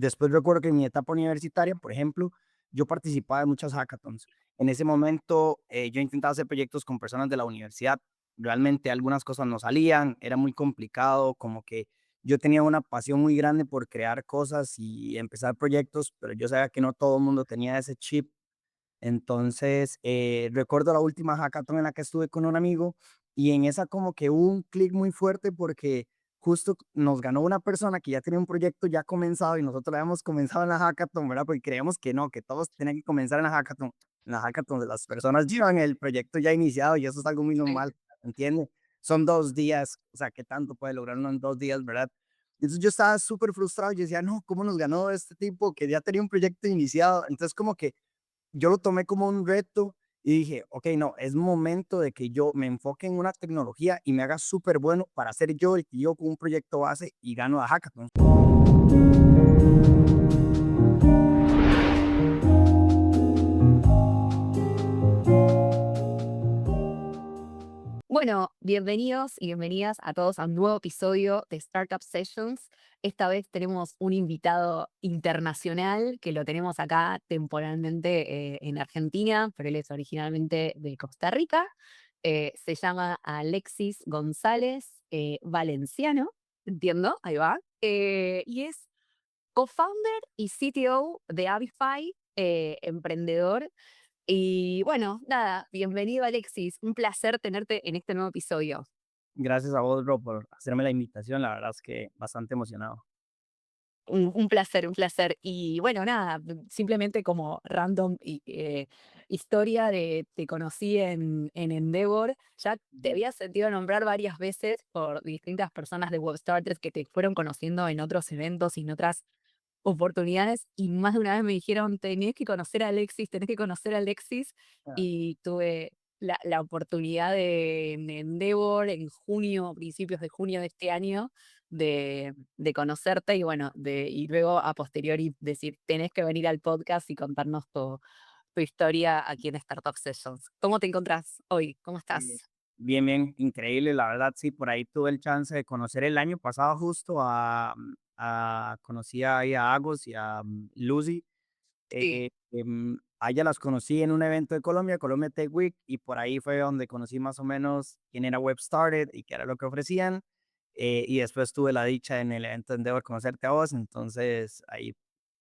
Después recuerdo que en mi etapa universitaria, por ejemplo, yo participaba en muchas hackathons. En ese momento, yo intentaba hacer proyectos con personas de la universidad. Realmente algunas cosas no salían, era muy complicado, como que yo tenía una pasión muy grande por crear cosas y empezar proyectos, pero yo sabía que no todo el mundo tenía ese chip. Entonces, recuerdo la última hackathon en la que estuve con un amigo y en esa como que hubo un clic muy fuerte porque justo nos ganó una persona que ya tenía un proyecto ya comenzado y nosotros habíamos comenzado en la hackathon, ¿verdad? Porque creíamos que no, que todos tenían que comenzar en la hackathon. En la hackathon de las personas llevan el proyecto ya iniciado y eso es algo muy Sí. normal, ¿entiende? Son 2 días, o sea, ¿qué tanto puede lograr uno en 2 días, verdad? Entonces yo estaba súper frustrado y decía, no, ¿cómo nos ganó este tipo que ya tenía un proyecto iniciado? Entonces como que yo lo tomé como un reto y dije, ok, no, es momento de que yo me enfoque en una tecnología y me haga súper bueno para ser yo el que yo con un proyecto base y gano a hackathon. Bueno, bienvenidos y bienvenidas a todos a un nuevo episodio de Startup Sessions. Esta vez tenemos un invitado internacional que lo tenemos acá temporalmente en Argentina, pero él es originalmente de Costa Rica. Se llama Alexis González Valenciano, entiendo, ahí va. Y es co-founder y CTO de Avify, emprendedor. Y bueno, nada, bienvenido Alexis, un placer tenerte en este nuevo episodio. Gracias a vos, Bro, por hacerme la invitación. La verdad es que bastante emocionado. Un placer, un placer. Y bueno, nada, simplemente como random historia de te conocí en Endeavor. Ya te Ujú. había sentido nombrar varias veces por distintas personas de Webstarters que te fueron conociendo en otros eventos y en otras oportunidades. Y más de una vez me dijeron, tenés que conocer a Alexis, tenés que conocer a Alexis. Ah, Y tuve la oportunidad en Endeavor en junio, principios de junio de este año de conocerte y bueno, y luego a posteriori decir, tenés que venir al podcast y contarnos tu historia aquí en Startup Sessions. ¿Cómo te encontrás hoy? ¿Cómo eh, estás? bien, bien, increíble. La verdad, sí, por ahí tuve el chance de conocer el año pasado justo conocí ahí a Agos y a Lucy. Sí. A ella las conocí en un evento de Colombia, Colombia Tech Week, y por ahí fue donde conocí más o menos quién era Web Started y qué era lo que ofrecían. Y después tuve la dicha en el evento de Endeavor conocerte a vos, entonces ahí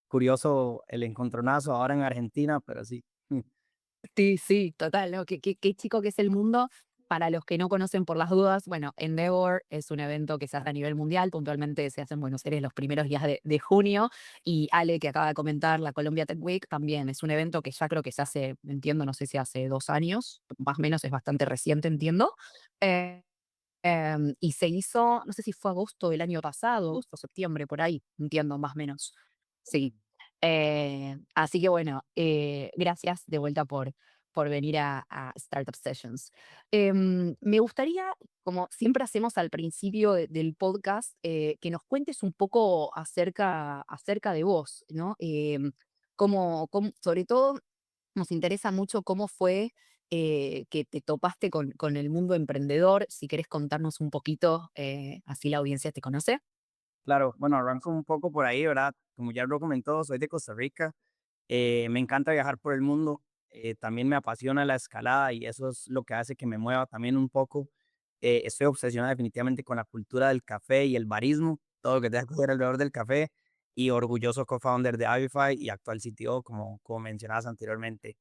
curioso el encontronazo ahora en Argentina, pero sí. Sí, sí, total, ¿no? Qué chico que es el mundo. Para los que no conocen por las dudas, bueno, Endeavor es un evento que se hace a nivel mundial, puntualmente se hace en Buenos Aires los primeros días de junio, y Ale, que acaba de comentar, la Colombia Tech Week, también es un evento que ya creo que se hace, entiendo, no sé si hace 2 años, más o menos es bastante reciente, entiendo. Eh, y se hizo, no sé si fue agosto del año pasado, agosto, septiembre, por ahí, entiendo, más o menos. Sí. Así que bueno, gracias de vuelta por venir a Startup Sessions. Me gustaría, como siempre hacemos al principio del podcast, que nos cuentes un poco acerca de vos, ¿no? Sobre todo, nos interesa mucho cómo fue que te topaste con el mundo emprendedor. Si querés contarnos un poquito, así la audiencia te conoce. Claro, bueno, arranco un poco por ahí, ¿verdad? Como ya lo comentó, soy de Costa Rica. Me encanta viajar por el mundo. También me apasiona la escalada y eso es lo que hace que me mueva también un poco. Estoy obsesionado definitivamente con la cultura del café y el barismo, todo lo que tenga que ver alrededor del café y orgulloso co-founder de Avify y actual CTO, como mencionabas anteriormente.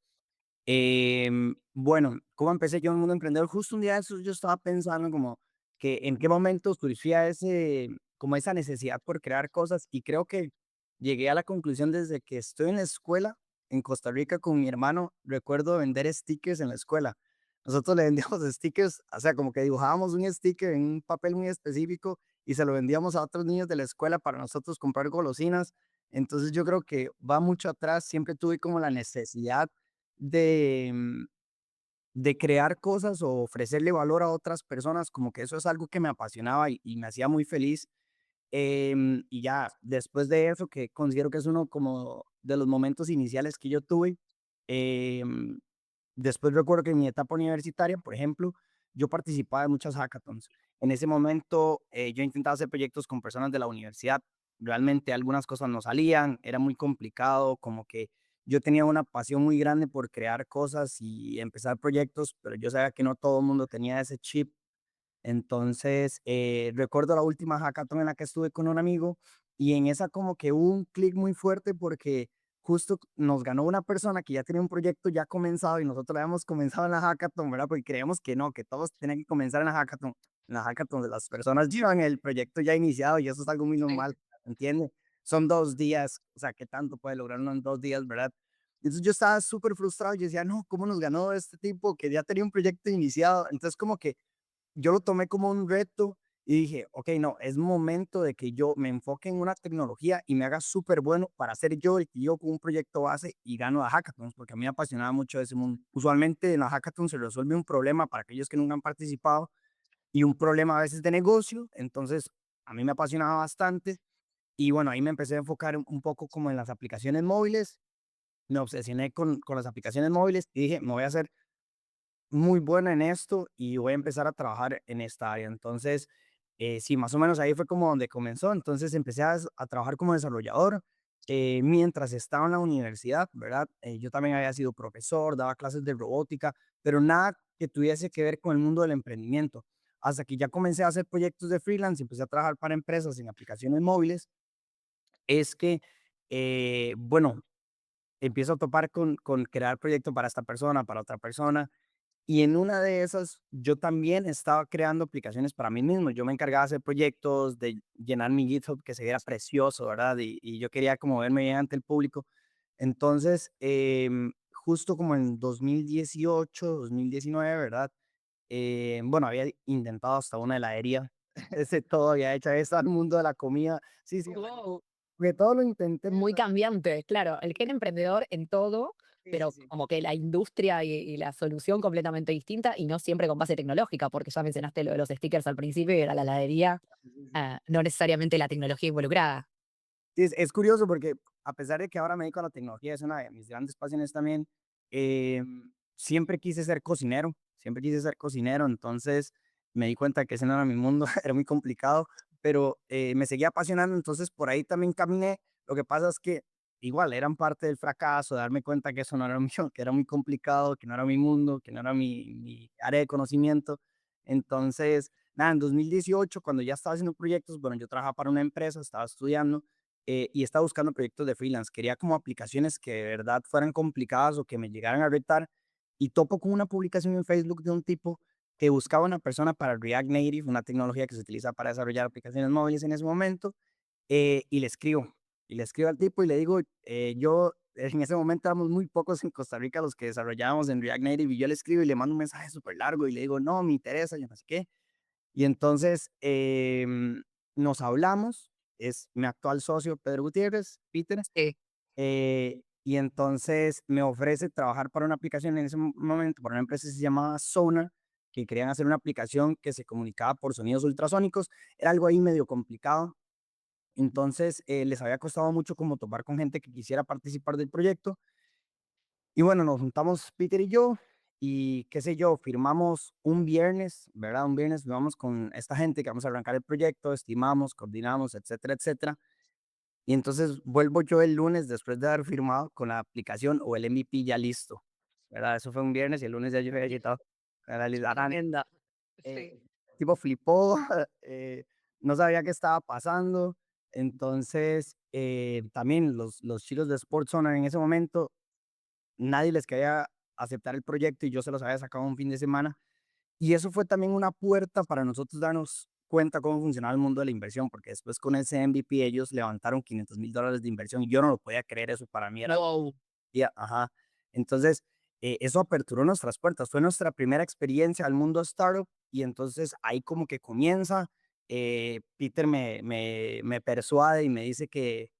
Bueno, ¿cómo empecé yo en el mundo emprendedor? Justo un día de esos yo estaba pensando como que en qué momento surgía como esa necesidad por crear cosas y creo que llegué a la conclusión desde que estoy en la escuela en Costa Rica con mi hermano. Recuerdo vender stickers en la escuela. Nosotros le vendíamos stickers, o sea, como que dibujábamos un sticker en un papel muy específico y se lo vendíamos a otros niños de la escuela para nosotros comprar golosinas. Entonces yo creo que va mucho atrás, siempre tuve como la necesidad de, de crear cosas o ofrecerle valor a otras personas, como que eso es algo que me apasionaba y me hacía muy feliz. Y ya después de eso, que considero que es uno como de los momentos iniciales que yo tuve, em, después recuerdo que en mi etapa universitaria, por ejemplo, yo participaba en muchas hackathons. En ese momento yo intentaba hacer proyectos con personas de la universidad. realmente algunas cosas no salían, era muy complicado, como que yo tenía una pasión muy grande por crear cosas y empezar proyectos, pero yo sabía que no todo el mundo tenía ese chip. Entonces, recuerdo la última hackathon en la que estuve con un amigo y en esa como que hubo un clic muy fuerte porque justo nos ganó una persona que ya tenía un proyecto ya comenzado y nosotros lo habíamos comenzado en la hackathon, ¿verdad? Porque creíamos que no, que todos tenían que comenzar en la hackathon. En la hackathon las personas llevan el proyecto ya iniciado y eso es algo muy Sí. normal, ¿entiende? Son 2 días, o sea, ¿qué tanto puede lograr uno en 2 días, verdad? Entonces yo estaba súper frustrado y decía, no, ¿cómo nos ganó este tipo que ya tenía un proyecto iniciado? Entonces como que yo lo tomé como un reto y dije, ok, no, es momento de que yo me enfoque en una tecnología y me haga súper bueno para ser yo el que yo con un proyecto base y gano a hackathons, porque a mí me apasionaba mucho ese mundo. Usualmente en la hackathon se resuelve un problema para aquellos que nunca han participado y un problema a veces de negocio, entonces a mí me apasionaba bastante y bueno, ahí me empecé a enfocar un poco como en las aplicaciones móviles, me obsesioné con las aplicaciones móviles y dije, me voy a hacer muy buena en esto y voy a empezar a trabajar en esta área. Entonces, sí, más o menos ahí fue como donde comenzó. Entonces empecé a trabajar como desarrollador mientras estaba en la universidad, ¿verdad? Yo también había sido profesor, daba clases de robótica, pero nada que tuviese que ver con el mundo del emprendimiento. Hasta que ya comencé a hacer proyectos de freelance y empecé a trabajar para empresas en aplicaciones móviles, es que, bueno, empiezo a topar con crear proyectos para esta persona, para otra persona, y en una de esas, yo también estaba creando aplicaciones para mí mismo. Yo me encargaba de hacer proyectos, de llenar mi GitHub que se viera precioso, ¿verdad? Y yo quería como verme bien ante el público. Entonces, justo como en 2018, 2019, ¿verdad? Bueno, había intentado hasta una heladería. Ese todo había hecho eso al mundo de la comida. Sí, sí, Wow. porque todo lo intenté, Muy ¿verdad? cambiante, claro, el que era emprendedor en todo, Sí, sí, pero sí. como que la industria y la solución completamente distinta y no siempre con base tecnológica, porque ya mencionaste lo de los stickers al principio y era la heladería, Sí, sí, sí. no necesariamente la tecnología involucrada. Sí, es curioso porque a pesar de que ahora me dedico a la tecnología, es una de mis grandes pasiones también, siempre quise ser cocinero, siempre quise ser cocinero, entonces me di cuenta que ese no era mi mundo, era muy complicado, pero me seguía apasionando, entonces por ahí también caminé. Lo que pasa es que igual eran parte del fracaso, darme cuenta que eso no era lo mío, que era muy complicado, que no era mi mundo, que no era mi área de conocimiento. Entonces, nada, en 2018, cuando ya estaba haciendo proyectos, bueno, yo trabajaba para una empresa, estaba estudiando y estaba buscando proyectos de freelance. Quería como aplicaciones que de verdad fueran complicadas o que me llegaran a retar. Y topo con una publicación en Facebook de un tipo que buscaba una persona para React Native, una tecnología que se utiliza para desarrollar aplicaciones móviles en ese momento, y le escribo. Y le escribo al tipo y le digo, yo en ese momento éramos muy pocos en Costa Rica los que desarrollábamos en React Native y yo le escribo y le mando un mensaje súper largo y le digo, no, me interesa, yo no sé qué. Y entonces, nos hablamos, es mi actual socio Pedro Gutiérrez, Peter, Sí. y entonces me ofrece trabajar para una aplicación en ese momento, para una empresa que se llamaba Sonar, que querían hacer una aplicación que se comunicaba por sonidos ultrasónicos. Era algo ahí medio complicado. Entonces, les había costado mucho como topar con gente que quisiera participar del proyecto. Y bueno, nos juntamos Peter y yo, y qué sé yo, firmamos un viernes, ¿verdad? Un viernes firmamos con esta gente que vamos a arrancar el proyecto, estimamos, coordinamos, etcétera, etcétera. Y entonces vuelvo yo el lunes después de haber firmado con la aplicación o el MVP ya listo, ¿verdad? Eso fue un viernes y el lunes ya yo había editado. Tremenda. Eh, Sí. tipo flipó, no sabía qué estaba pasando. Entonces, también los chicos de Sports Zone en ese momento nadie les quería aceptar el proyecto y yo se los había sacado un fin de semana. Y eso fue también una puerta para nosotros darnos cuenta cómo funcionaba el mundo de la inversión, porque después con ese MVP ellos levantaron $500,000 de inversión y yo no lo podía creer, eso para mí era algo. Wow. Ajá. Entonces, eso aperturó nuestras puertas, fue nuestra primera experiencia al mundo startup y entonces ahí como que comienza, Peter me persuade y me dice que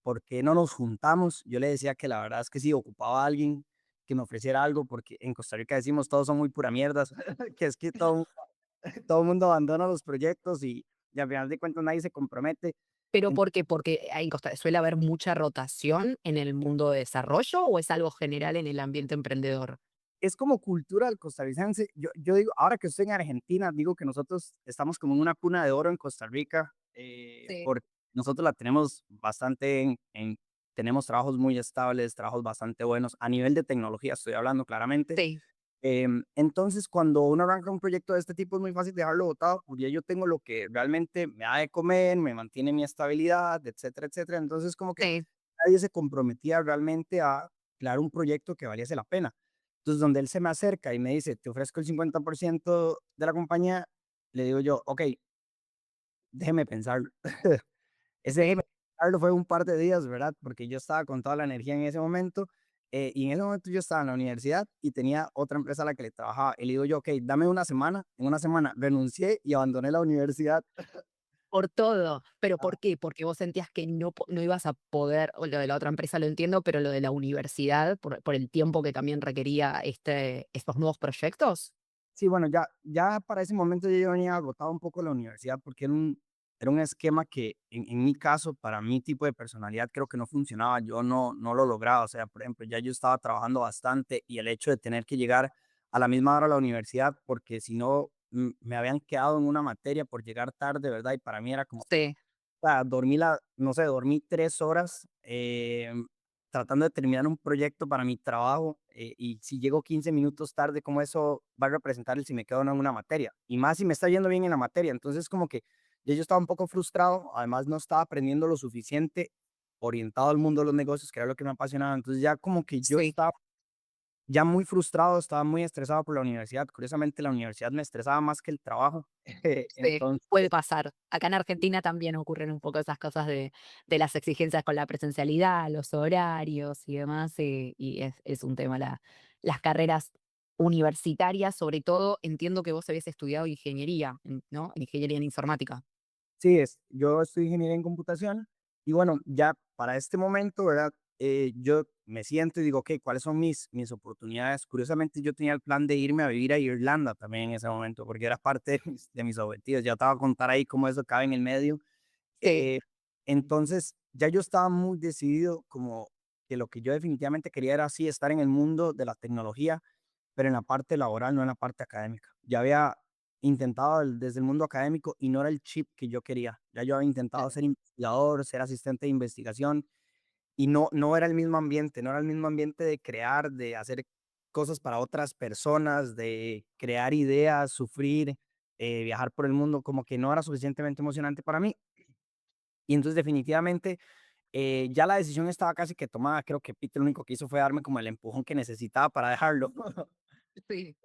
por qué no nos juntamos. Yo le decía que la verdad es que sí, ocupaba a alguien que me ofreciera algo, porque en Costa Rica decimos todos son muy pura mierdas, que es que todo el mundo abandona los proyectos y al final de cuentas nadie se compromete. ¿Pero por qué? ¿Porque en Costa suele haber mucha rotación en el mundo de desarrollo o es algo general en el ambiente emprendedor? Es como cultura del costarricense. Yo digo, ahora que estoy en Argentina, digo que nosotros estamos como en una cuna de oro en Costa Rica, Sí. nosotros la tenemos bastante tenemos trabajos muy estables, trabajos bastante buenos, a nivel de tecnología estoy hablando claramente. Sí, Entonces, cuando uno arranca un proyecto de este tipo, es muy fácil dejarlo botado, porque ya yo tengo lo que realmente me da de comer, me mantiene mi estabilidad, etcétera, etcétera. Entonces, como que sí, nadie se comprometía realmente a crear un proyecto que valiese la pena. Entonces, donde él se me acerca y me dice: "Te ofrezco el 50% de la compañía", le digo yo: "Okey, déjeme pensarlo". Ese déjeme sí. pensarlo fue un par de días, ¿verdad? Porque yo estaba con toda la energía en ese momento, y en ese momento yo estaba en la universidad y tenía otra empresa a la que le trabajaba. Y le digo yo: "Okey, dame una semana". En una semana renuncié y abandoné la universidad. Por todo, ¿pero Ah, por qué? Porque vos sentías que no ibas a poder, o lo de la otra empresa lo entiendo, pero lo de la universidad, por el tiempo que también requería estos nuevos proyectos. sí, bueno, ya para ese momento yo venía agotado un poco de la universidad, porque era un esquema que en mi caso, para mi tipo de personalidad, creo que no funcionaba. Yo no lo lograba. O sea, por ejemplo, ya yo estaba trabajando bastante y el hecho de tener que llegar a la misma hora a la universidad, porque si no, me habían quedado en una materia por llegar tarde, ¿verdad? Y para mí era como Sí, sea, no sé, dormí 3 horas, tratando de terminar un proyecto para mi trabajo, y si llego 15 minutos tarde, ¿cómo eso va a representar el si me quedo o no en una materia? Y más si me está yendo bien en la materia. Entonces, como que ya yo estaba un poco frustrado, además no estaba aprendiendo lo suficiente orientado al mundo de los negocios, que era lo que me apasionaba. Entonces, ya como que yo sí. estaba ya muy frustrado, estaba muy estresado por la universidad. Curiosamente, la universidad me estresaba más que el trabajo. Sí, Entonces puede pasar. Acá en Argentina también ocurren un poco esas cosas de las exigencias con la presencialidad, los horarios y demás, y es un tema las carreras universitarias, sobre todo, entiendo que vos habías estudiado ingeniería, ¿no? Ingeniería en informática. sí, yo estoy ingeniería en computación y bueno, ya para este momento, ¿verdad? Yo me siento y digo, ok, ¿cuáles son mis oportunidades? Curiosamente, yo tenía el plan de irme a vivir a Irlanda también en ese momento, porque era parte de mis objetivos. Ya te voy a contar ahí cómo eso cabe en el medio. Sí, Eh, entonces, ya yo estaba muy decidido como que lo que yo definitivamente quería era así, estar en el mundo de la tecnología, pero en la parte laboral, no en la parte académica. Ya había intentado desde el mundo académico y no era el chip que yo quería. Ya yo había intentado claro. ser investigador, ser asistente de investigación y no era el mismo ambiente, no era el mismo ambiente de crear, de hacer cosas para otras personas, de crear ideas, sufrir, viajar por el mundo, como que no era suficientemente emocionante para mí. Y entonces definitivamente ya la decisión estaba casi que tomada. Creo que Peter lo único que hizo fue darme como el empujón que necesitaba para dejarlo. Sí.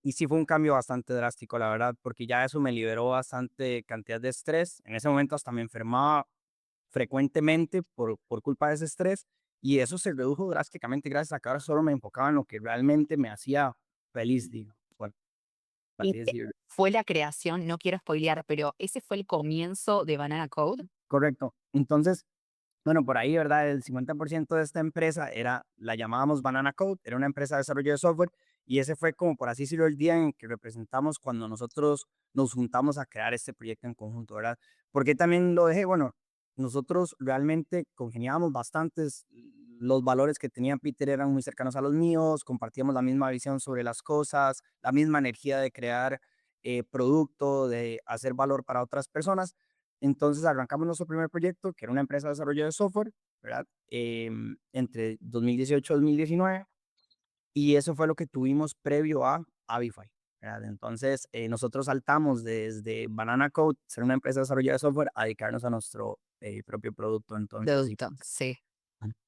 Y sí fue un cambio bastante drástico, la verdad, porque ya eso me liberó bastante cantidad de estrés. En ese momento hasta me enfermaba frecuentemente por culpa de ese estrés y eso se redujo drásticamente gracias a que ahora solo me enfocaba en lo que realmente me hacía feliz, digo, por Y así decirlo. fue la creación, no quiero spoilear, pero ese fue el comienzo de Banana Code. Correcto. Entonces, bueno, por ahí, ¿verdad? El 50% de esta empresa la llamábamos Banana Code, era una empresa de desarrollo de software, y ese fue como, por así decirlo, el día en que representamos cuando nosotros nos juntamos a crear este proyecto en conjunto, ¿verdad? Porque también lo dejé, bueno, nosotros realmente congeniábamos bastantes, los valores que tenía Peter eran muy cercanos a los míos, compartíamos la misma visión sobre las cosas, la misma energía de crear producto, de hacer valor para otras personas. Entonces arrancamos nuestro primer proyecto, que era una empresa de desarrollo de software, ¿verdad? Entre 2018 y 2019, y eso fue lo que tuvimos previo a Avify, ¿verdad? Entonces, nosotros saltamos desde Banana Code, ser una empresa de desarrollo de software, a dedicarnos a nuestro propio producto. Entonces, sí. Producto, sí.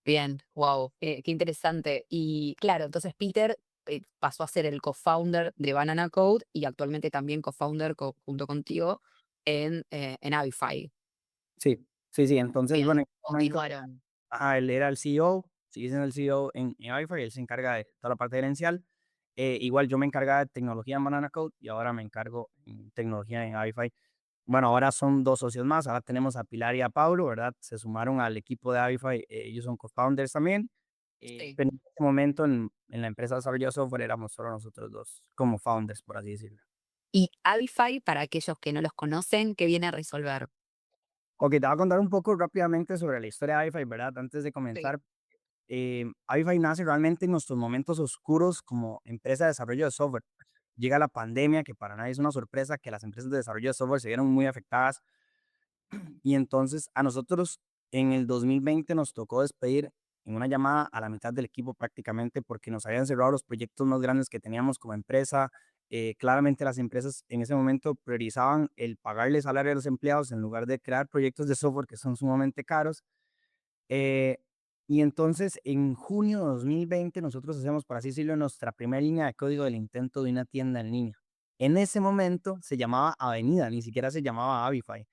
Bien, wow, qué interesante. Y claro, entonces Peter pasó a ser el co-founder de Banana Code y actualmente también co-founder junto contigo en Avify. Sí, sí, sí. Entonces, bueno, Bien, en ese momento, continuaron. él era el CEO, sigue siendo el CEO en Avify, él se encarga de toda la parte gerencial. Igual yo me encargaba de tecnología en Banana Code y ahora me encargo en tecnología en Avify. Bueno, ahora son 2 socios más, ahora tenemos a Pilar y a Pablo, ¿verdad? Se sumaron al equipo de Avify, ellos son co-founders también, Sí. pero en este momento en la empresa de desarrollo de software éramos solo nosotros 2 como founders, por así decirlo. Y Avify, para aquellos que no los conocen, ¿qué viene a resolver? Okey, te voy a contar un poco rápidamente sobre la historia de Avify, ¿verdad? Antes de Sí, comenzar, Avify nace realmente en nuestros momentos oscuros como empresa de desarrollo de software. Llega la pandemia, que para nadie es una sorpresa, que las empresas de desarrollo de software se vieron muy afectadas. Y entonces a nosotros en el 2020 nos tocó despedir en una llamada a la mitad del equipo prácticamente porque nos habían cerrado los proyectos más grandes que teníamos como empresa. Claramente las empresas en ese momento priorizaban el pagarle salario a los empleados en lugar de crear proyectos de software que son sumamente caros. Eh, y entonces en junio de 2020 nosotros hacemos, por así decirlo, nuestra primera línea de código del intento de una tienda en línea. En ese momento se llamaba Avenida, ni siquiera se llamaba Avify.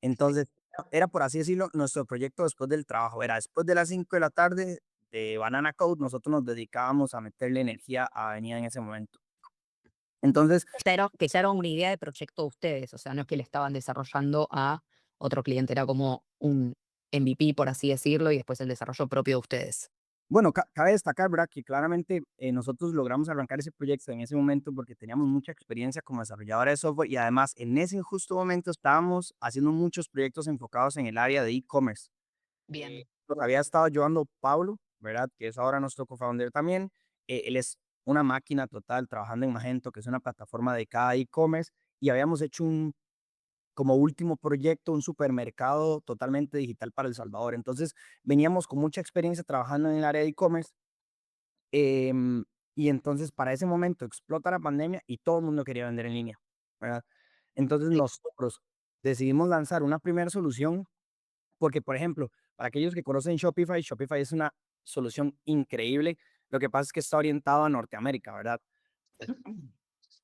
Entonces, era, por así decirlo, nuestro proyecto después del trabajo. Era después de las 5 de la tarde de Banana Code, nosotros nos dedicábamos a meterle energía a Avenida en ese momento. Entonces, Ya era una idea de proyecto de ustedes, o sea, no es que le estaban desarrollando a otro cliente, era como un MVP, por así decirlo, y después el desarrollo propio de ustedes. bueno, cabe destacar, ¿verdad? Que claramente nosotros logramos arrancar ese proyecto en ese momento porque teníamos mucha experiencia como desarrolladora de software y además en ese justo momento estábamos haciendo muchos proyectos enfocados en el área de e-commerce. Bien. Los había estado llevando Pablo, ¿verdad? Que es ahora nuestro co-founder también. Él es una máquina total trabajando en Magento, que es una plataforma dedicada a e-commerce, y habíamos hecho un, como último proyecto, un supermercado totalmente digital para El Salvador. Entonces, veníamos con mucha experiencia trabajando en el área de e-commerce. em, y entonces, para ese momento explota la pandemia y todo el mundo quería vender en línea, ¿verdad? Entonces, Sí. nosotros decidimos lanzar una primera solución porque, por ejemplo, para aquellos que conocen Shopify, Shopify es una solución increíble. Lo que pasa es que está orientado a Norteamérica, ¿verdad?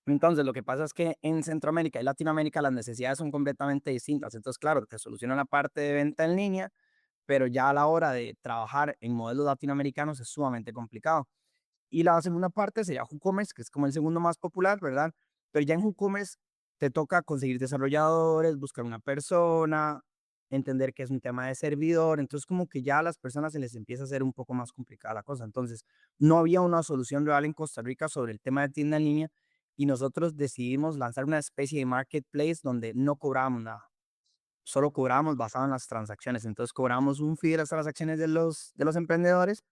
Entonces, lo que pasa es que en Centroamérica y Latinoamérica las necesidades son completamente distintas. Entonces, claro, te soluciona la parte de venta en línea, pero ya a la hora de trabajar en modelos latinoamericanos es sumamente complicado. Y la segunda parte sería WooCommerce, que es como el segundo más popular, ¿verdad? Pero ya en WooCommerce te toca conseguir desarrolladores, buscar una persona, entender que es un tema de servidor. Entonces, como que ya a las personas se les empieza a hacer un poco más complicada la cosa. Entonces, no había una solución real en Costa Rica sobre el tema de tienda en línea y nosotros decidimos lanzar una especie de marketplace donde no cobrábamos nada. Solo cobrábamos basado en las transacciones. Entonces, cobramos un fee de las transacciones de los emprendedores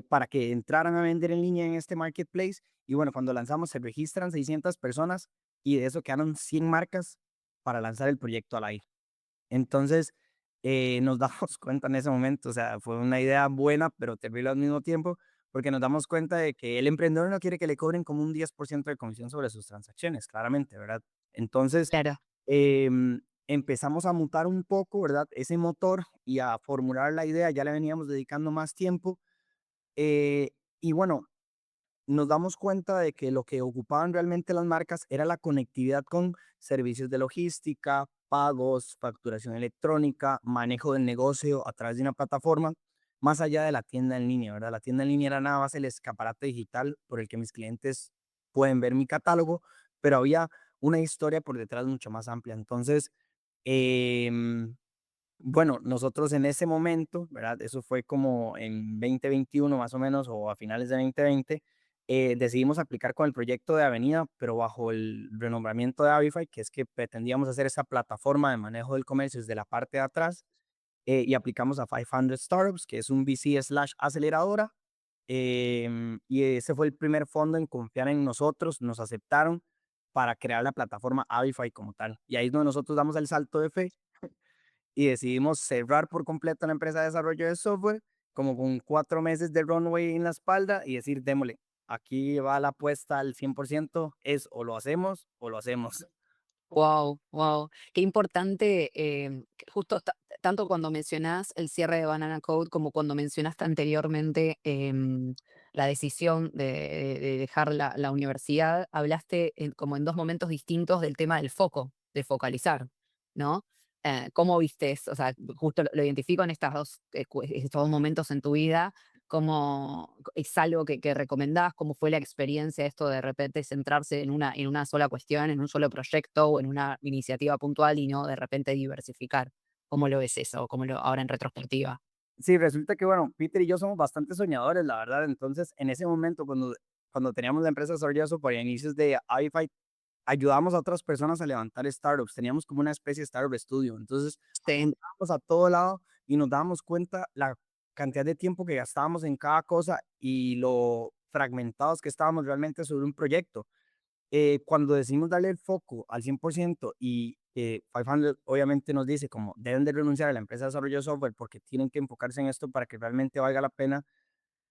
para que entraran a vender en línea en este marketplace. Y bueno, cuando lanzamos se registran 600 personas y de eso quedaron 100 marcas para lanzar el proyecto al aire. Entonces, nos damos cuenta en ese momento, o sea, fue una idea buena, pero terrible al mismo tiempo, porque nos damos cuenta de que el emprendedor no quiere que le cobren como un 10% de comisión sobre sus transacciones, claramente, ¿verdad? Entonces, Claro. empezamos a mutar un poco, ¿verdad? Ese motor y a formular la idea, ya le veníamos dedicando más tiempo eh, y bueno, nos damos cuenta de que lo que ocupaban realmente las marcas era la conectividad con servicios de logística, pagos, facturación electrónica, manejo del negocio a través de una plataforma, más allá de la tienda en línea, ¿verdad? La tienda en línea era nada más el escaparate digital por el que mis clientes pueden ver mi catálogo, pero había una historia por detrás mucho más amplia. Entonces, em, bueno, nosotros en ese momento, ¿verdad? Eso fue como en 2021 más o menos, o a finales de 2020, decidimos aplicar con el proyecto de Avenida, pero bajo el renombramiento de Avify, que es que pretendíamos hacer esa plataforma de manejo del comercio desde la parte de atrás, y aplicamos a 500 Startups, que es un VC/aceleradora, y ese fue el primer fondo en confiar en nosotros, nos aceptaron para crear la plataforma Avify como tal. Y ahí es donde nosotros damos el salto de fe y decidimos cerrar por completo la empresa de desarrollo de software, como con 4 meses de runway en la espalda y decir, démosle, aquí va la apuesta al 100%, es o lo hacemos o lo hacemos. Wow, wow. Qué importante, que justo tanto cuando mencionás el cierre de Banana Code como cuando mencionaste anteriormente la decisión de dejar la universidad, hablaste como en dos momentos distintos del tema del foco, de focalizar, ¿no? ¿Cómo viste eso? O sea, justo lo identifico en estos dos momentos en tu vida. ¿Cómo es algo que recomendás? ¿Cómo fue la experiencia esto de repente centrarse en una sola cuestión, en un solo proyecto o en una iniciativa puntual y no de repente diversificar? ¿Cómo lo ves eso? ¿Cómo lo ahora en retrospectiva? Sí, resulta que, bueno, Peter y yo somos bastante soñadores, la verdad. Entonces, en ese momento, cuando teníamos la empresa de desarrollo de software a inicios de iFi, ayudábamos a otras personas a levantar startups. Teníamos como una especie de startup estudio. Entonces, Sí, apuntábamos a todo lado y nos dábamos cuenta la cantidad de tiempo que gastábamos en cada cosa y lo fragmentados que estábamos realmente sobre un proyecto. Cuando decidimos darle el foco al 100% y 500 obviamente nos dice como deben de renunciar a la empresa de desarrollo de software porque tienen que enfocarse en esto para que realmente valga la pena.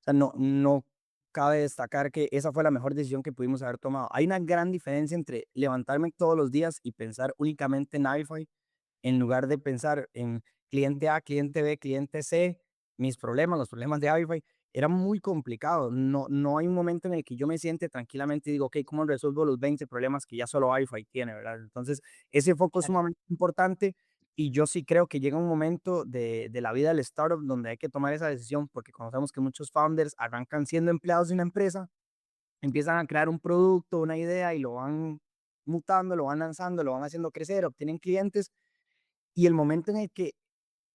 O sea, no cabe destacar que esa fue la mejor decisión que pudimos haber tomado. Hay una gran diferencia entre levantarme todos los días y pensar únicamente en Avify, en lugar de pensar en cliente A, cliente B, cliente C, mis problemas, los problemas de Avify. Era muy complicado. No hay un momento en el que yo me siente tranquilamente y digo, ok, ¿cómo resuelvo los 20 problemas que ya solo Avify tiene, verdad? Entonces, ese foco es Claro. sumamente importante y yo sí creo que llega un momento de la vida del startup donde hay que tomar esa decisión, porque conocemos que muchos founders arrancan siendo empleados de una empresa, empiezan a crear un producto, una idea y lo van mutando, lo van lanzando, lo van haciendo crecer, obtienen clientes y el momento en el que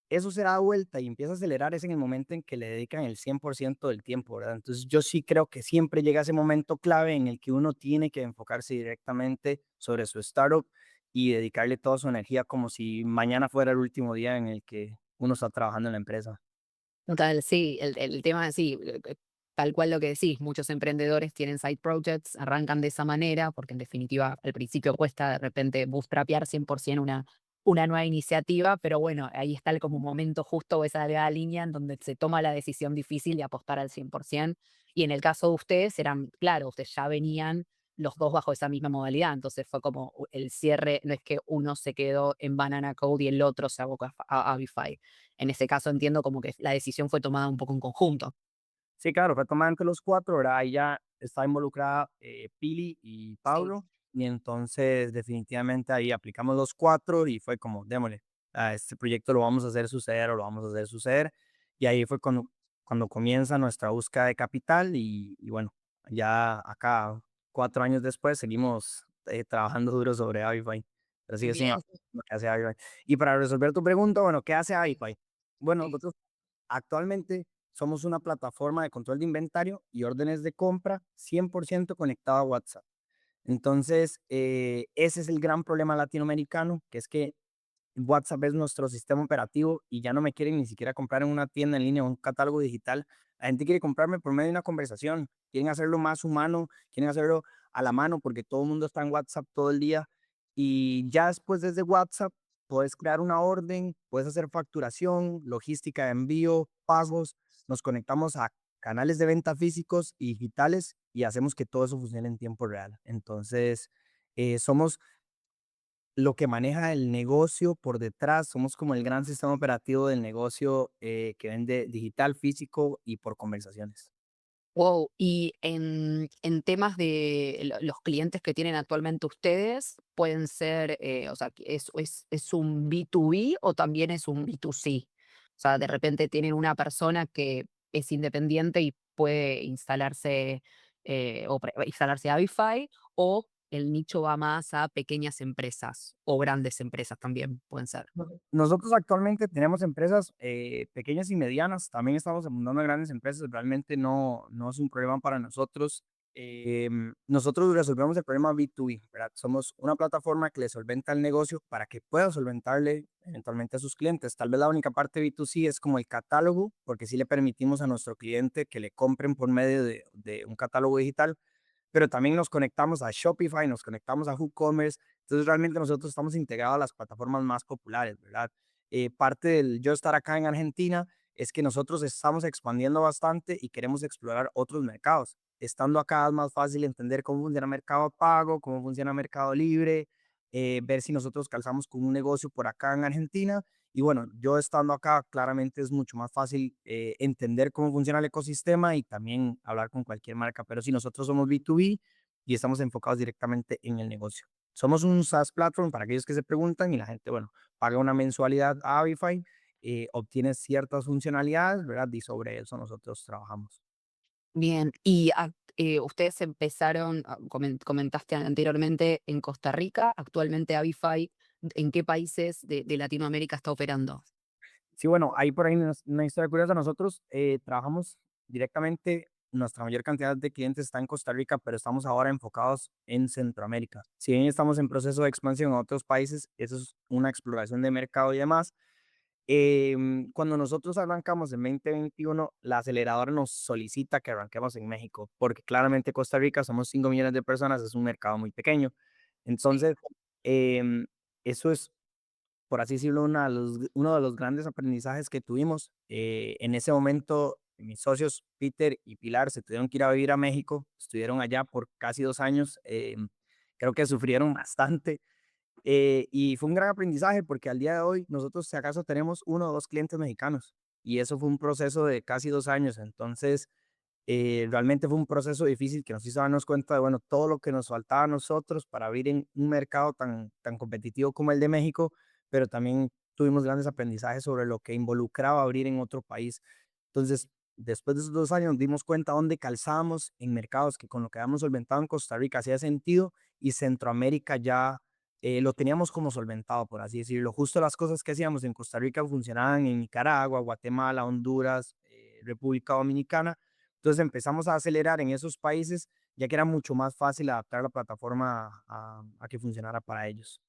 eso se da vuelta y empieza a acelerar es en el momento en que le dedican el 100% del tiempo, ¿verdad? Entonces yo sí creo que siempre llega ese momento clave en el que uno tiene que enfocarse directamente sobre su startup y dedicarle toda su energía como si mañana fuera el último día en el que uno está trabajando en la empresa. Total, sí, el tema, sí, tal cual lo que decís, muchos emprendedores tienen side projects, arrancan de esa manera, porque en definitiva al principio cuesta de repente bootstrapear 100% una nueva iniciativa, pero bueno, ahí está el como momento justo o esa delgada línea en donde se toma la decisión difícil de apostar al 100%. Y en el caso de ustedes, eran, claro, ustedes ya venían los dos bajo esa misma modalidad, entonces fue como el cierre, no es que uno se quedó en Banana Code y el otro se abocó a Avify. En ese caso entiendo como que la decisión fue tomada un poco en conjunto. Sí, claro, fue tomada entre los 4, ¿verdad? Ahí ya está involucrada, Pili y Sí. Pablo, y entonces definitivamente ahí aplicamos los 4 y fue como, démosle, a este proyecto lo vamos a hacer suceder o lo vamos a hacer suceder. Y ahí fue cuando comienza nuestra búsqueda de capital y bueno, ya acá 4 años después seguimos, trabajando duro sobre Avify, pero sigue siendo Bien. lo que hace Avify. Y para resolver tu pregunta, bueno, ¿qué hace Sí, Avify? Bueno, sí. nosotros actualmente somos una plataforma de control de inventario y órdenes de compra 100% conectada a WhatsApp. Entonces, ese es el gran problema latinoamericano, que es que WhatsApp es nuestro sistema operativo y ya no me quieren ni siquiera comprar en una tienda en línea o un catálogo digital. La gente quiere comprarme por medio de una conversación, quieren hacerlo más humano, quieren hacerlo a la mano porque todo el mundo está en WhatsApp todo el día y ya después desde WhatsApp puedes crear una orden, puedes hacer facturación, logística de envío, pagos, nos conectamos a canales de venta físicos y digitales y hacemos que todo eso funcione en tiempo real. Entonces, somos lo que maneja el negocio por detrás, somos como el gran sistema operativo del negocio, que vende digital, físico y por conversaciones. Wow, y en temas de los clientes que tienen actualmente ustedes, pueden ser, o sea, que ¿es un B2B o también es un B2C? O sea, de repente tienen una persona que es independiente y puede instalarse, instalarse Avify, o el nicho va más a pequeñas empresas o grandes empresas también pueden ser. Nosotros actualmente tenemos empresas, pequeñas y medianas, también estamos apuntando a grandes empresas, realmente no es un problema para nosotros. Nosotros resolvemos el problema B2B, ¿verdad? Somos una plataforma que le solventa el negocio para que pueda solventarle eventualmente a sus clientes. Tal vez la única parte B2C es como el catálogo, porque sí le permitimos a nuestro cliente que le compren por medio de un catálogo digital, pero también nos conectamos a Shopify, nos conectamos a WooCommerce. Entonces, realmente nosotros estamos integrados a las plataformas más populares, ¿verdad? Parte del yo estar acá en Argentina es que nosotros estamos expandiendo bastante y queremos explorar otros mercados. Estando acá es más fácil entender cómo funciona Mercado Pago, cómo funciona Mercado Libre, ver si nosotros calzamos con un negocio por acá en Argentina. Y bueno, yo estando acá, claramente es mucho más fácil, entender cómo funciona el ecosistema y también hablar con cualquier marca. Pero si nosotros somos B2B y estamos enfocados directamente en el negocio. Somos un SaaS platform para aquellos que se preguntan y la gente, bueno, paga una mensualidad a Avify, obtiene ciertas funcionalidades, ¿verdad? Y sobre eso nosotros trabajamos. Bien, y ustedes empezaron, comentaste anteriormente en Costa Rica, actualmente Avify, ¿en qué países de Latinoamérica está operando? Sí, bueno, ahí por ahí una historia curiosa. Nosotros, trabajamos directamente, nuestra mayor cantidad de clientes está en Costa Rica, pero estamos ahora enfocados en Centroamérica. Si bien estamos en proceso de expansión a otros países, eso es una exploración de mercado y demás. Cuando nosotros arrancamos en 2021, la aceleradora nos solicita que arranquemos en México, porque claramente Costa Rica somos 5 millones de personas, es un mercado muy pequeño. Sí. Entonces, em, eso es, por así decirlo, uno de los grandes aprendizajes que tuvimos. En ese momento, mis socios Peter y Pilar se tuvieron que ir a vivir a México, estuvieron allá por casi 2 años, creo que sufrieron bastante, y fue un gran aprendizaje porque al día de hoy nosotros, si acaso, tenemos uno o 2 clientes mexicanos, y eso fue un proceso de casi 2 años. Entonces, realmente fue un proceso difícil que nos hizo darnos cuenta de, bueno, todo lo que nos faltaba a nosotros para abrir en un mercado tan competitivo como el de México, pero también tuvimos grandes aprendizajes sobre lo que involucraba abrir en otro país. Entonces, después de esos 2 años nos dimos cuenta dónde calzábamos en mercados que con lo que habíamos solventado en Costa Rica hacía sentido, y Centroamérica ya, lo teníamos como solventado, por así decirlo. Justo las cosas que hacíamos en Costa Rica funcionaban en Nicaragua, Guatemala, Honduras, República Dominicana. Entonces empezamos a acelerar en esos países, ya que era mucho más fácil adaptar la plataforma a que funcionara para ellos.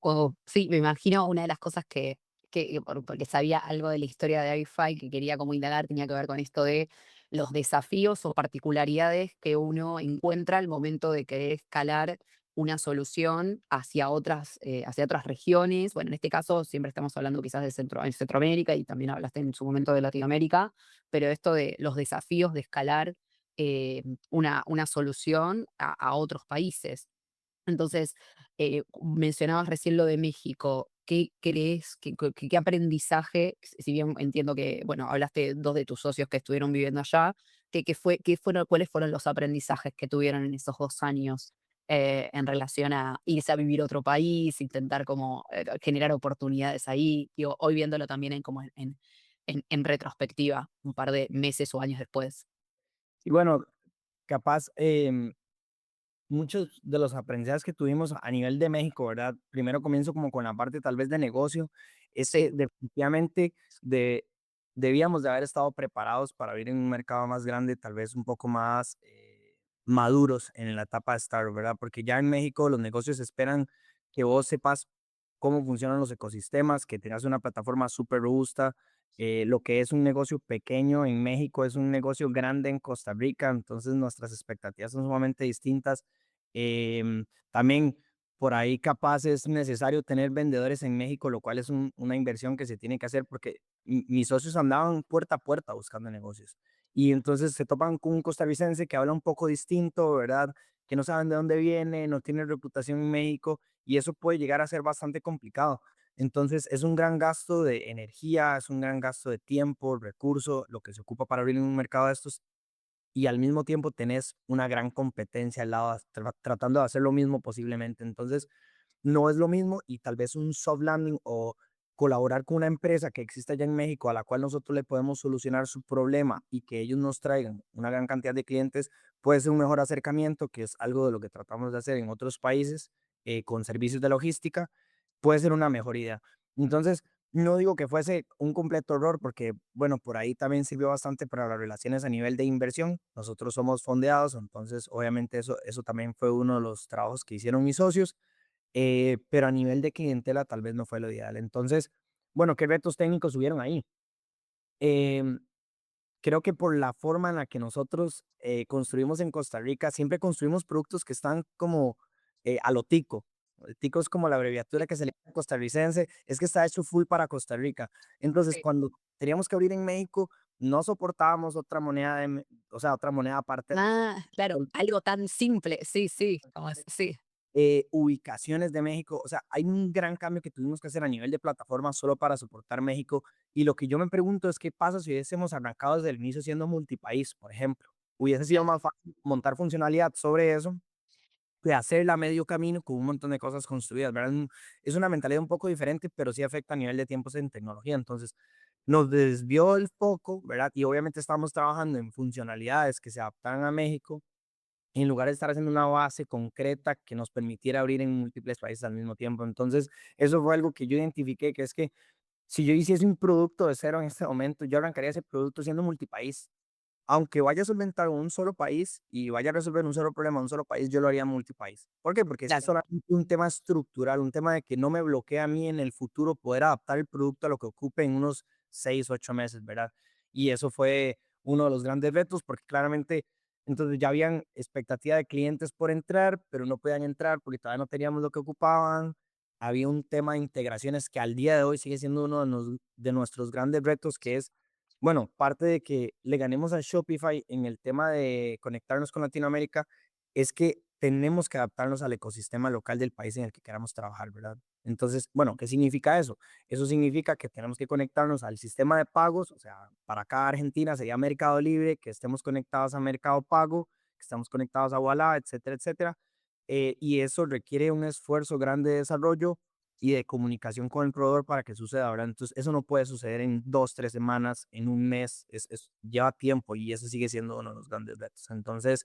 O sí, me imagino una de las cosas porque sabía algo de la historia de Avify que quería como indagar, tenía que ver con esto de los desafíos o particularidades que uno encuentra al momento de querer escalar una solución hacia otras regiones. Bueno, en este caso siempre estamos hablando quizás de en Centroamérica y también hablaste en su momento de Latinoamérica, pero esto de los desafíos de escalar una solución a otros países. Entonces, mencionabas recién lo de México. ¿Qué crees, qué aprendizaje, si bien entiendo que, bueno, hablaste 2 de tus socios que estuvieron viviendo allá, cuáles fueron los aprendizajes que tuvieron en esos 2 años, en relación a irse a vivir a otro país, intentar como, generar oportunidades ahí? Digo, hoy viéndolo también en como en retrospectiva, un par de meses o años después. Y bueno, capaz, muchos de los aprendizajes que tuvimos a nivel de México, ¿verdad? Primero comienzo como con la parte tal vez de negocio, es que Sí. definitivamente de, debíamos de haber estado preparados para vivir en un mercado más grande, tal vez un poco más maduros en la etapa de startup, ¿verdad? Porque ya en México los negocios esperan que vos sepas cómo funcionan los ecosistemas, que tengas una plataforma súper robusta. Lo que es un negocio pequeño en México es un negocio grande en Costa Rica, entonces nuestras expectativas son sumamente distintas. También por ahí capaz es necesario tener vendedores en México, lo cual es una inversión que se tiene que hacer porque mis socios andaban puerta a puerta buscando negocios. Y entonces se topan con un costarricense que habla un poco distinto, ¿verdad? Que no saben de dónde viene, no tiene reputación en México, y eso puede llegar a ser bastante complicado. Entonces es un gran gasto de energía, es un gran gasto de tiempo, recurso, lo que se ocupa para abrir un mercado de estos, y al mismo tiempo tenés una gran competencia al lado, tratando de hacer lo mismo posiblemente. Entonces, no es lo mismo, y tal vez un soft landing o colaborar con una empresa que existe allá en México a la cual nosotros le podemos solucionar su problema y que ellos nos traigan una gran cantidad de clientes, puede ser un mejor acercamiento, que es algo de lo que tratamos de hacer en otros países, con servicios de logística, puede ser una mejor idea. Entonces, no digo que fuese un completo error porque, bueno, por ahí también sirvió bastante para las relaciones a nivel de inversión. Nosotros somos fondeados, entonces obviamente eso también fue uno de los trabajos que hicieron mis socios, pero a nivel de clientela tal vez no fue lo ideal. Entonces, bueno, ¿qué retos técnicos hubieron ahí? Em, Creo que por la forma en la que nosotros construimos en Costa Rica, siempre construimos productos que están como a lo tico. El tico es como la abreviatura que se le llama costarricense, es que está hecho full para Costa Rica. Entonces, Sí. cuando teníamos que abrir en México, no soportábamos otra moneda, o sea, otra moneda aparte del Ah, claro, sol, algo tan simple. Sí, sí, sí. ubicaciones de México. O sea, hay un gran cambio que tuvimos que hacer a nivel de plataforma solo para soportar México. Y lo que yo me pregunto es qué pasa si hubiésemos arrancado desde el inicio siendo multipaís, por ejemplo. Hubiese sido más fácil montar funcionalidad sobre eso que hacerla a medio camino con un montón de cosas construidas, ¿verdad? Es una mentalidad un poco diferente, pero sí afecta a nivel de tiempos en tecnología. Entonces, nos desvió el foco, ¿verdad? Y obviamente estamos trabajando en funcionalidades que se adaptaran a México, en lugar de estar haciendo una base concreta que nos permitiera abrir en múltiples países al mismo tiempo. Entonces, eso fue algo que yo identifiqué, que es que si yo hiciese un producto de cero en este momento, yo arrancaría ese producto siendo multipaís. Aunque vaya a solventar un solo país y vaya a resolver un solo problema, un solo país, yo lo haría multipaís. ¿Por qué? Porque es Claro. solamente un tema estructural, un tema de que no me bloquea a mí en el futuro poder adaptar el producto a lo que ocupe en unos 6, 8 meses, ¿verdad? Y eso fue uno de los grandes retos, porque claramente entonces ya habían expectativa de clientes por entrar, pero no podían entrar porque todavía no teníamos lo que ocupaban. había un tema de integraciones que al día de hoy sigue siendo uno de nuestros grandes retos, que es, bueno, parte de que le ganemos a Shopify en el tema de conectarnos con Latinoamérica, es que tenemos que adaptarnos al ecosistema local del país en el que queramos trabajar, ¿verdad? Entonces, bueno, ¿qué significa eso? Eso significa que tenemos que conectarnos al sistema de pagos, o sea, para cada Argentina sería Mercado Libre, que estemos conectados a Mercado Pago, que estamos conectados a Ualá, etcétera, etcétera. Y eso requiere un esfuerzo grande de desarrollo y de comunicación con el proveedor para que suceda, ¿verdad? Entonces, eso no puede suceder en 2, 3 semanas, en un mes, lleva tiempo y eso sigue siendo uno de los grandes retos. Entonces,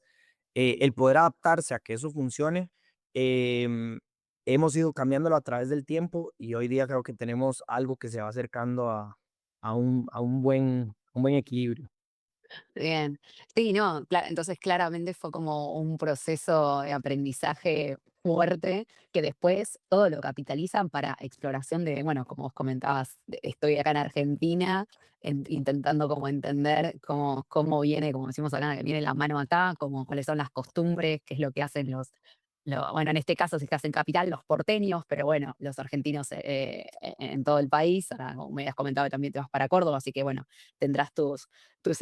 el poder adaptarse a que eso funcione, em, hemos ido cambiándolo a través del tiempo y hoy día creo que tenemos algo que se va acercando a un buen equilibrio. Bien. Sí, no, entonces claramente fue como un proceso de aprendizaje fuerte que después todo lo capitalizan para exploración de, bueno, como vos comentabas, estoy acá en Argentina intentando como entender cómo viene, como decimos acá, que viene la mano acá, como cuáles son las costumbres, qué es lo que hacen bueno, en este caso, si estás en capital, los porteños, pero bueno, los argentinos en todo el país. Ahora, como me habías comentado, que también te vas para Córdoba, así que bueno, tendrás tus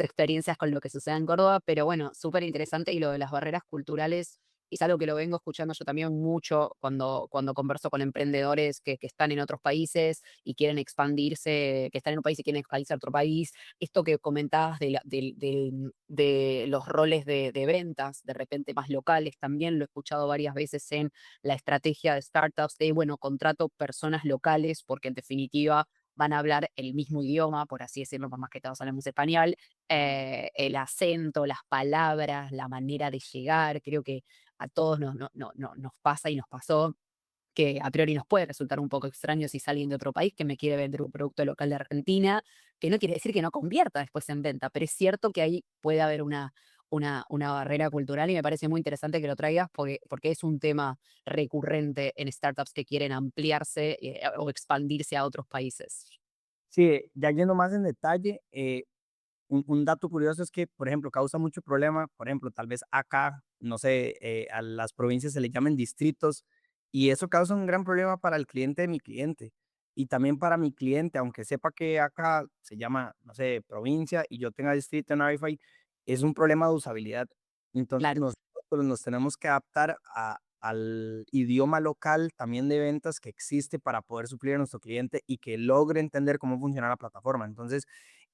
experiencias con lo que sucede en Córdoba, pero bueno, súper interesante y lo de las barreras culturales es algo que lo vengo escuchando yo también mucho cuando converso con emprendedores que están en otros países y quieren expandirse, que están en un país y quieren expandirse a otro país. Esto que comentabas de los roles de ventas, de repente más locales, también lo he escuchado varias veces en la estrategia de startups de, bueno, contrato personas locales porque en definitiva van a hablar el mismo idioma, por así decirlo, por más que todos hablamos español, el acento, las palabras, la manera de llegar, creo que a todos nos pasa y nos pasó que a priori nos puede resultar un poco extraño si es alguien de otro país que me quiere vender un producto local de Argentina, que no quiere decir que no convierta después en venta, pero es cierto que ahí puede haber una barrera cultural y me parece muy interesante que lo traigas porque es un tema recurrente en startups que quieren ampliarse o expandirse a otros países. Sí, ya yendo más en detalle, un dato curioso es que, por ejemplo, causa mucho problema, por ejemplo, tal vez acá, no sé, a las provincias se le llaman distritos y eso causa un gran problema para el cliente de mi cliente y también para mi cliente, aunque sepa que acá se llama, no sé, provincia y yo tenga distrito en Arify, es un problema de usabilidad. Entonces Claro. nosotros nos tenemos que adaptar al idioma local también de ventas que existe para poder suplir a nuestro cliente y que logre entender cómo funciona la plataforma. Entonces,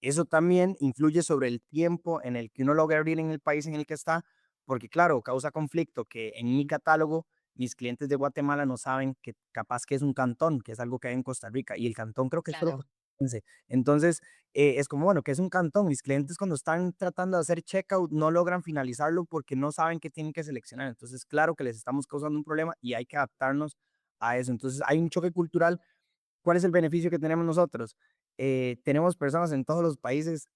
eso también influye sobre el tiempo en el que uno logra abrir en el país en el que está, porque claro, causa conflicto que en mi catálogo mis clientes de Guatemala no saben que capaz que es un cantón, que es algo que hay en Costa Rica, y el cantón creo que es solo Claro. costarricense. Entonces, es como, bueno, que es un cantón. Mis clientes cuando están tratando de hacer checkout no logran finalizarlo porque no saben qué tienen que seleccionar. Entonces, claro que les estamos causando un problema y hay que adaptarnos a eso. Entonces, hay un choque cultural. ¿Cuál es el beneficio que tenemos nosotros? Tenemos personas en todos los países,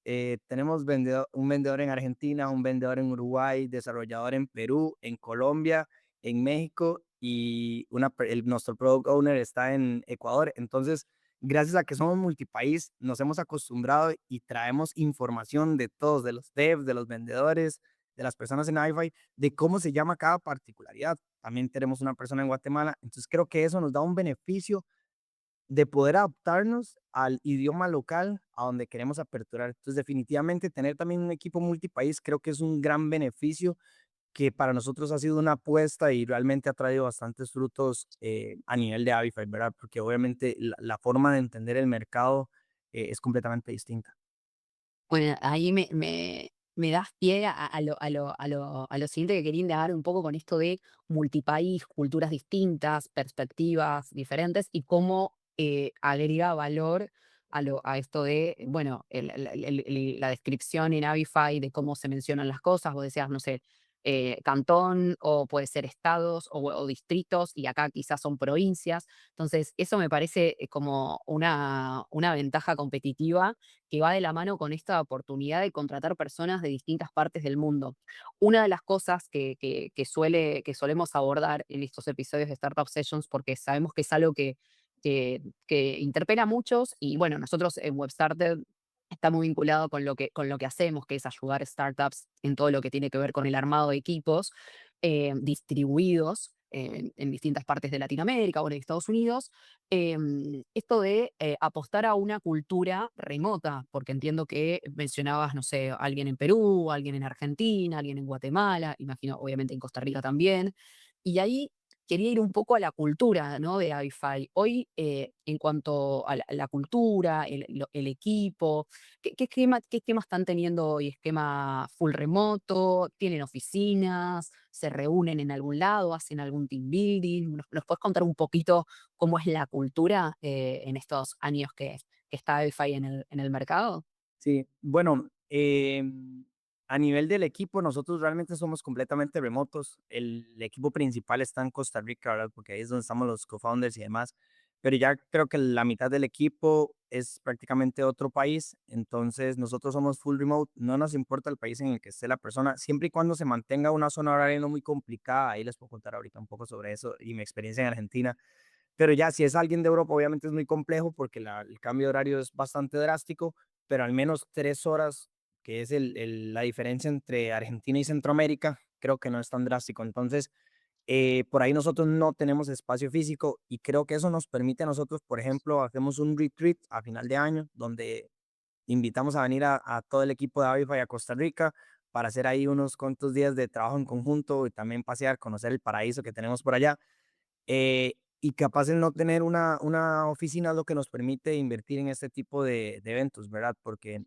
tenemos un vendedor en Argentina, un vendedor en Uruguay, desarrollador en Perú, en Colombia, en México y nuestro product owner está en Ecuador. Entonces, gracias a que somos multipaís, nos hemos acostumbrado y traemos información de todos, de los devs, de los vendedores, de las personas en iFi, de cómo se llama cada particularidad. También tenemos una persona en Guatemala. Entonces, creo que eso nos da un beneficio de poder adaptarnos al idioma local a donde queremos aperturar. Entonces, definitivamente tener también un equipo multipaís creo que es un gran beneficio que para nosotros ha sido una apuesta y realmente ha traído bastantes frutos a nivel de Avify, ¿verdad? Porque obviamente la forma de entender el mercado es completamente distinta. Bueno, ahí me das pie a lo siguiente que quería indagar un poco con esto de multipaís, culturas distintas, perspectivas diferentes y cómo agrega valor a esto de, bueno, la descripción en Avify de cómo se mencionan las cosas. Vos decías, no sé, cantón o puede ser estados o distritos y acá quizás son provincias. Entonces, eso me parece como una ventaja competitiva que va de la mano con esta oportunidad de contratar personas de distintas partes del mundo. Una de las cosas que solemos abordar en estos episodios de Startup Sessions, porque sabemos que es algo que interpela a muchos, y bueno, nosotros en WebStarter está muy vinculado con lo que hacemos, que es ayudar startups en todo lo que tiene que ver con el armado de equipos distribuidos. en distintas partes de Latinoamérica o en Estados Unidos, esto de apostar a una cultura remota, porque entiendo que mencionabas, no sé, alguien en Perú, alguien en Argentina, alguien en Guatemala, imagino obviamente en Costa Rica también, y ahí quería ir un poco a la cultura, ¿no? De Avify. Hoy, en cuanto a la cultura, el equipo, qué esquema están teniendo hoy? ¿Esquema full remoto? ¿Tienen oficinas? ¿Se reúnen en algún lado? ¿Hacen algún team building? ¿Nos puedes contar un poquito cómo es la cultura en estos años que está Avify en el mercado? Sí, bueno, a nivel del equipo, nosotros realmente somos completamente remotos. El equipo principal está en Costa Rica, ¿verdad? Porque ahí es donde estamos los co-founders y demás. Pero ya creo que la mitad del equipo es prácticamente otro país. Entonces, nosotros somos full remote. No nos importa el país en el que esté la persona, siempre y cuando se mantenga una zona horaria no muy complicada. Ahí les puedo contar ahorita un poco sobre eso y mi experiencia en Argentina. Pero ya, si es alguien de Europa, obviamente es muy complejo porque el cambio de horario es bastante drástico, pero al menos 3 horas, que es la diferencia entre Argentina y Centroamérica, creo que no es tan drástico. Entonces, por ahí nosotros no tenemos espacio físico y creo que eso nos permite a nosotros, por ejemplo, hacemos un retreat a final de año donde invitamos a venir a todo el equipo de Avify a Costa Rica para hacer ahí unos cuantos días de trabajo en conjunto y también pasear, conocer el paraíso que tenemos por allá. Y capaz el no tener una oficina es lo que nos permite invertir en este tipo de eventos, ¿verdad? Porque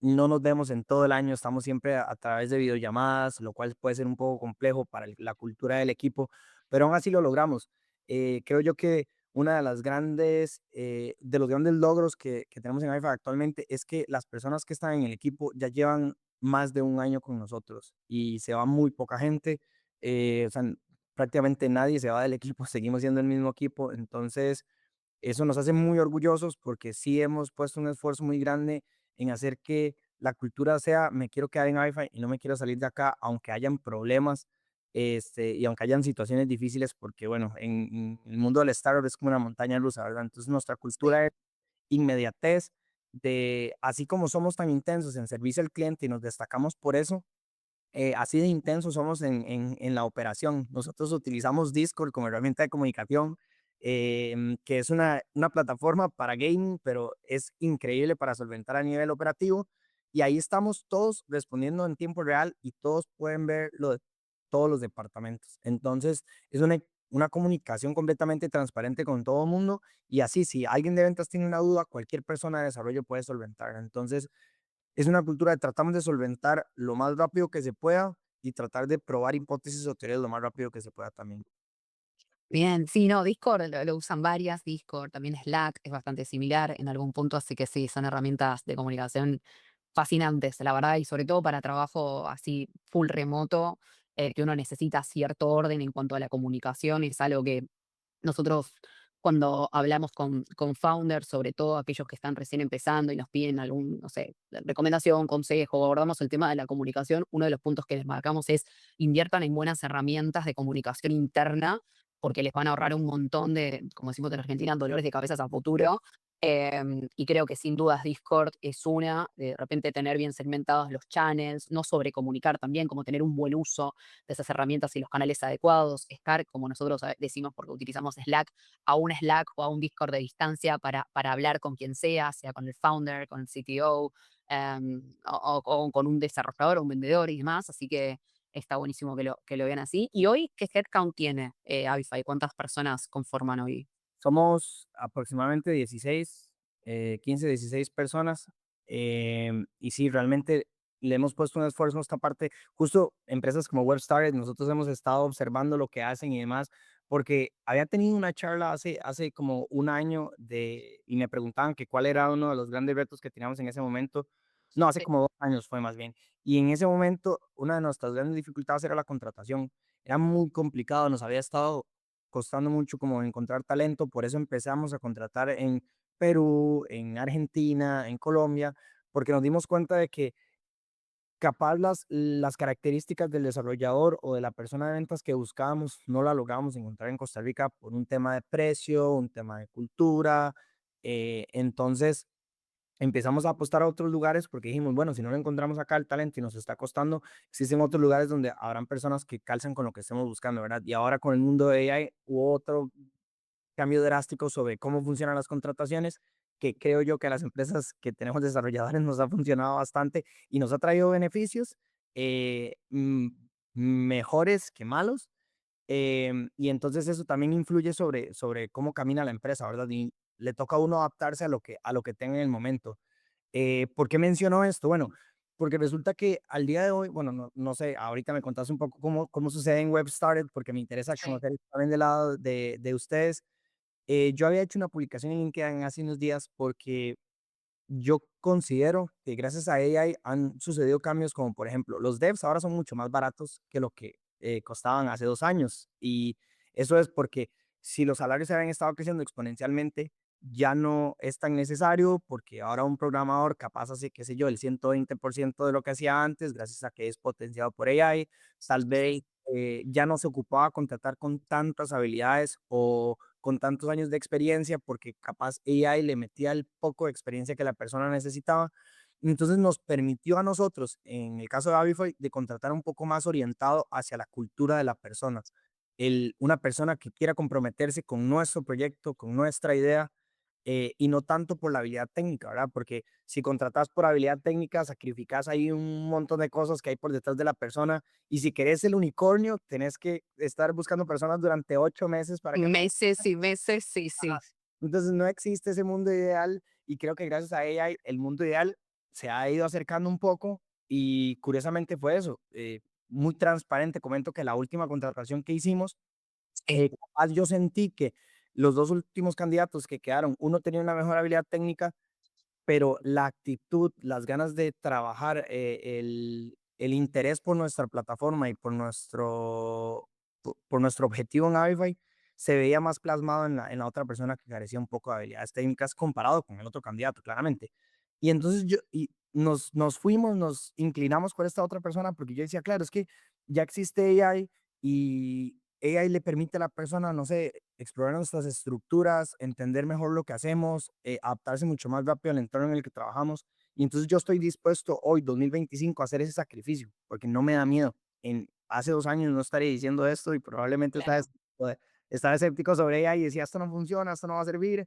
no nos vemos en todo el año, estamos siempre a través de videollamadas, lo cual puede ser un poco complejo para la cultura del equipo, pero aún así lo logramos. Creo yo que una de las grandes, de los grandes logros que tenemos en IFA actualmente es que las personas que están en el equipo ya llevan más de un año con nosotros y se va muy poca gente, o sea, prácticamente nadie se va del equipo, seguimos siendo el mismo equipo, entonces eso nos hace muy orgullosos porque sí hemos puesto un esfuerzo muy grande en hacer que la cultura sea, me quiero quedar en iFi y no me quiero salir de acá, aunque hayan problemas, y aunque hayan situaciones difíciles, porque bueno, en el mundo del startup es como una montaña rusa, ¿verdad? Entonces nuestra cultura es inmediatez, de así como somos tan intensos en servicio al cliente y nos destacamos por eso, así de intensos somos en la operación. Nosotros utilizamos Discord como herramienta de comunicación, que es una plataforma para gaming, pero es increíble para solventar a nivel operativo. Y ahí estamos todos respondiendo en tiempo real y todos pueden ver lo de todos los departamentos. Entonces, es una comunicación completamente transparente con todo el mundo. Y así, si alguien de ventas tiene una duda, cualquier persona de desarrollo puede solventar. Entonces, es una cultura de tratamos de solventar lo más rápido que se pueda y tratar de probar hipótesis o teorías lo más rápido que se pueda también. Bien, sí, no, Discord lo usan varias, Discord, también Slack es bastante similar en algún punto, así que sí, son herramientas de comunicación fascinantes, la verdad, y sobre todo para trabajo así full remoto, que uno necesita cierto orden en cuanto a la comunicación, es algo que nosotros cuando hablamos con founders, sobre todo aquellos que están recién empezando y nos piden algún, no sé, recomendación, consejo, abordamos el tema de la comunicación, uno de los puntos que les marcamos es inviertan en buenas herramientas de comunicación interna, porque les van a ahorrar un montón de, como decimos en Argentina, dolores de cabezas a futuro. Y creo que sin dudas Discord es una, de repente tener bien segmentados los channels, no sobrecomunicar también, como tener un buen uso de esas herramientas y los canales adecuados, estar, como nosotros decimos porque utilizamos Slack, a un Slack o a un Discord de distancia para hablar con quien sea con el founder, con el CTO, o con un desarrollador o un vendedor y demás. Así que está buenísimo que lo vean así. ¿Y hoy qué headcount tiene Avify? ¿Cuántas personas conforman hoy? Somos aproximadamente 16, 15, 16 personas. Y sí, realmente le hemos puesto un esfuerzo a esta parte. Justo empresas como WebStarted, nosotros hemos estado observando lo que hacen y demás, porque había tenido una charla hace como un año y me preguntaban que cuál era uno de los grandes retos que teníamos en ese momento. No, hace como 2 años fue más bien. Y en ese momento, una de nuestras grandes dificultades era la contratación. Era muy complicado, nos había estado costando mucho como encontrar talento, por eso empezamos a contratar en Perú, en Argentina, en Colombia, porque nos dimos cuenta de que capaz las características del desarrollador o de la persona de ventas que buscábamos no la lográbamos encontrar en Costa Rica por un tema de precio, un tema de cultura. Entonces, empezamos a apostar a otros lugares porque dijimos, bueno, si no lo encontramos acá el talento y nos está costando, existen otros lugares donde habrán personas que calzan con lo que estemos buscando, ¿verdad? Y ahora con el mundo de AI hubo otro cambio drástico sobre cómo funcionan las contrataciones, que creo yo que a las empresas que tenemos desarrolladores nos ha funcionado bastante y nos ha traído beneficios mejores que malos. Y entonces eso también influye sobre cómo camina la empresa, ¿verdad? Y le toca a uno adaptarse a lo que tenga en el momento. ¿Por qué menciono esto? Bueno, porque resulta que al día de hoy, bueno, no sé, ahorita me contaste un poco cómo sucede en Web Started, porque me interesa Sí. conocer también del lado de ustedes. Yo había hecho una publicación en LinkedIn hace unos días porque yo considero que gracias a AI han sucedido cambios como, por ejemplo, los devs ahora son mucho más baratos que lo que costaban hace 2 años. Y eso es porque si los salarios se habían estado creciendo exponencialmente, ya no es tan necesario porque ahora un programador capaz hace, qué sé yo, el 120% de lo que hacía antes, gracias a que es potenciado por AI. Tal vez ya no se ocupaba contratar con tantas habilidades o con tantos años de experiencia, porque capaz AI le metía el poco de experiencia que la persona necesitaba. Entonces nos permitió a nosotros, en el caso de Avify, de contratar un poco más orientado hacia la cultura de la persona. Una persona que quiera comprometerse con nuestro proyecto, con nuestra idea, y no tanto por la habilidad técnica, ¿verdad? Porque si contratas por habilidad técnica, sacrificas ahí un montón de cosas que hay por detrás de la persona. Y si querés el unicornio, tenés que estar buscando personas durante 8 meses para que Meses y meses, sí, ajá. sí. Entonces, no existe ese mundo ideal y creo que gracias a AI el mundo ideal se ha ido acercando un poco y curiosamente fue eso, muy transparente. Comento que la última contratación que hicimos, Sí. capaz yo sentí que los 2 últimos candidatos que quedaron, uno tenía una mejor habilidad técnica, pero la actitud, las ganas de trabajar, el interés por nuestra plataforma y por nuestro objetivo en Avify se veía más plasmado en la otra persona que carecía un poco de habilidades técnicas comparado con el otro candidato, claramente. Y entonces nos fuimos, nos inclinamos por esta otra persona porque yo decía, claro, es que ya existe AI y AI le permite a la persona, no sé, explorar nuestras estructuras, entender mejor lo que hacemos, adaptarse mucho más rápido al entorno en el que trabajamos. Y entonces yo estoy dispuesto hoy, 2025, a hacer ese sacrificio, porque no me da miedo. Hace 2 años no estaría diciendo esto y probablemente Claro. estaba escéptico sobre ella y decía, esto no funciona, esto no va a servir.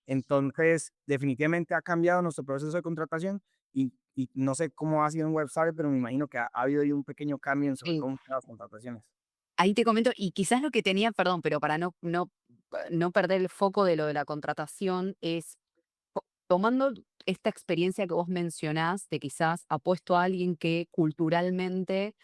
Entonces, definitivamente ha cambiado nuestro proceso de contratación y no sé cómo ha sido en Webstar, pero me imagino que ha habido ahí un pequeño cambio en sobre Sí. cómo son las contrataciones. Ahí te comento, y quizás lo que tenía, perdón, pero para no perder el foco de lo de la contratación, es tomando esta experiencia que vos mencionás, de quizás apuesto a alguien que culturalmente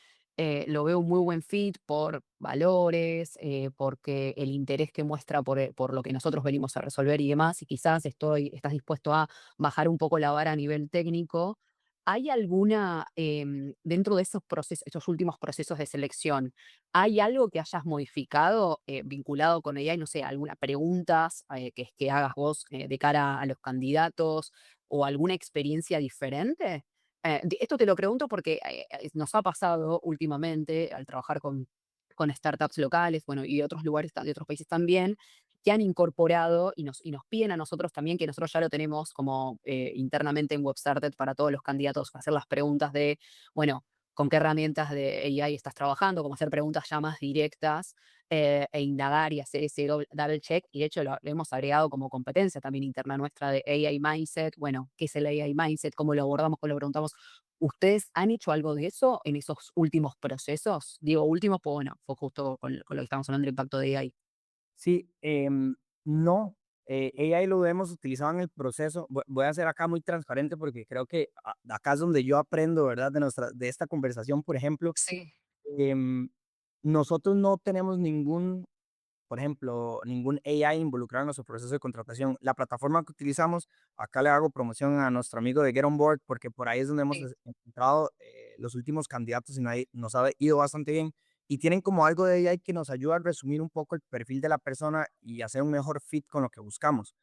lo veo un muy buen fit por valores, porque el interés que muestra por lo que nosotros venimos a resolver y demás, y quizás estás dispuesto a bajar un poco la vara a nivel técnico. ¿Hay alguna, dentro de esos procesos, esos últimos procesos de selección, hay algo que hayas modificado vinculado con ella? No sé, algunas preguntas que hagas vos de cara a los candidatos o alguna experiencia diferente. Esto te lo pregunto porque nos ha pasado últimamente al trabajar con startups locales, bueno, y de otros lugares, de otros países también, que han incorporado y nos piden a nosotros también, que nosotros ya lo tenemos como internamente en WebStarted para todos los candidatos, hacer las preguntas de, bueno, con qué herramientas de AI estás trabajando, como hacer preguntas ya más directas e indagar y hacer ese double check. Y de hecho lo hemos agregado como competencia también interna nuestra de AI Mindset. Bueno, ¿qué es el AI Mindset? ¿Cómo lo abordamos? ¿Cómo lo preguntamos? ¿Ustedes han hecho algo de eso en esos últimos procesos? Digo últimos, pues bueno, fue justo con lo que estamos hablando del impacto de AI. Sí, no, AI lo hemos utilizado en el proceso. Voy a ser acá muy transparente porque creo que acá es donde yo aprendo, ¿verdad? De esta conversación, por ejemplo, Sí, em, nosotros no tenemos por ejemplo, ningún AI involucrado en nuestro proceso de contratación. La plataforma que utilizamos, acá le hago promoción a nuestro amigo de Get On Board, porque por ahí es donde hemos sí. encontrado los últimos candidatos y nos ha ido bastante bien. Y tienen como algo de AI que nos ayuda a resumir un poco el perfil de la persona y hacer un mejor fit con lo que buscamos.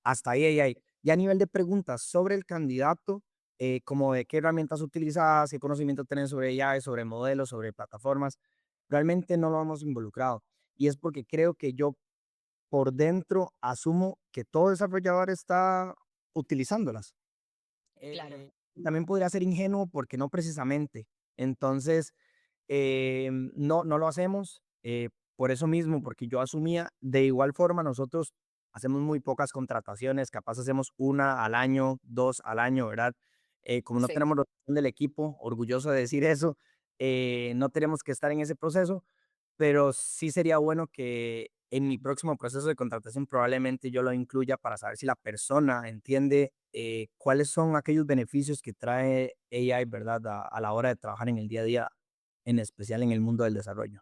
Hasta ahí AI. Ya a nivel de preguntas sobre el candidato, como de qué herramientas utilizas, qué conocimiento tienes sobre AI, sobre modelos, sobre plataformas, realmente no lo hemos involucrado. Y es porque creo que yo por dentro asumo que todo desarrollador está utilizándolas. Claro. También podría ser ingenuo porque no precisamente. Entonces, no, no lo hacemos por eso mismo, porque yo asumía, de igual forma nosotros hacemos muy pocas contrataciones, capaz hacemos una al año, dos al año, ¿verdad? Como no Sí. tenemos rotación del equipo, orgulloso de decir eso, no tenemos que estar en ese proceso, pero sí sería bueno que en mi próximo proceso de contratación probablemente yo lo incluya para saber si la persona entiende cuáles son aquellos beneficios que trae AI, ¿verdad? A la hora de trabajar en el día a día, en especial en el mundo del desarrollo.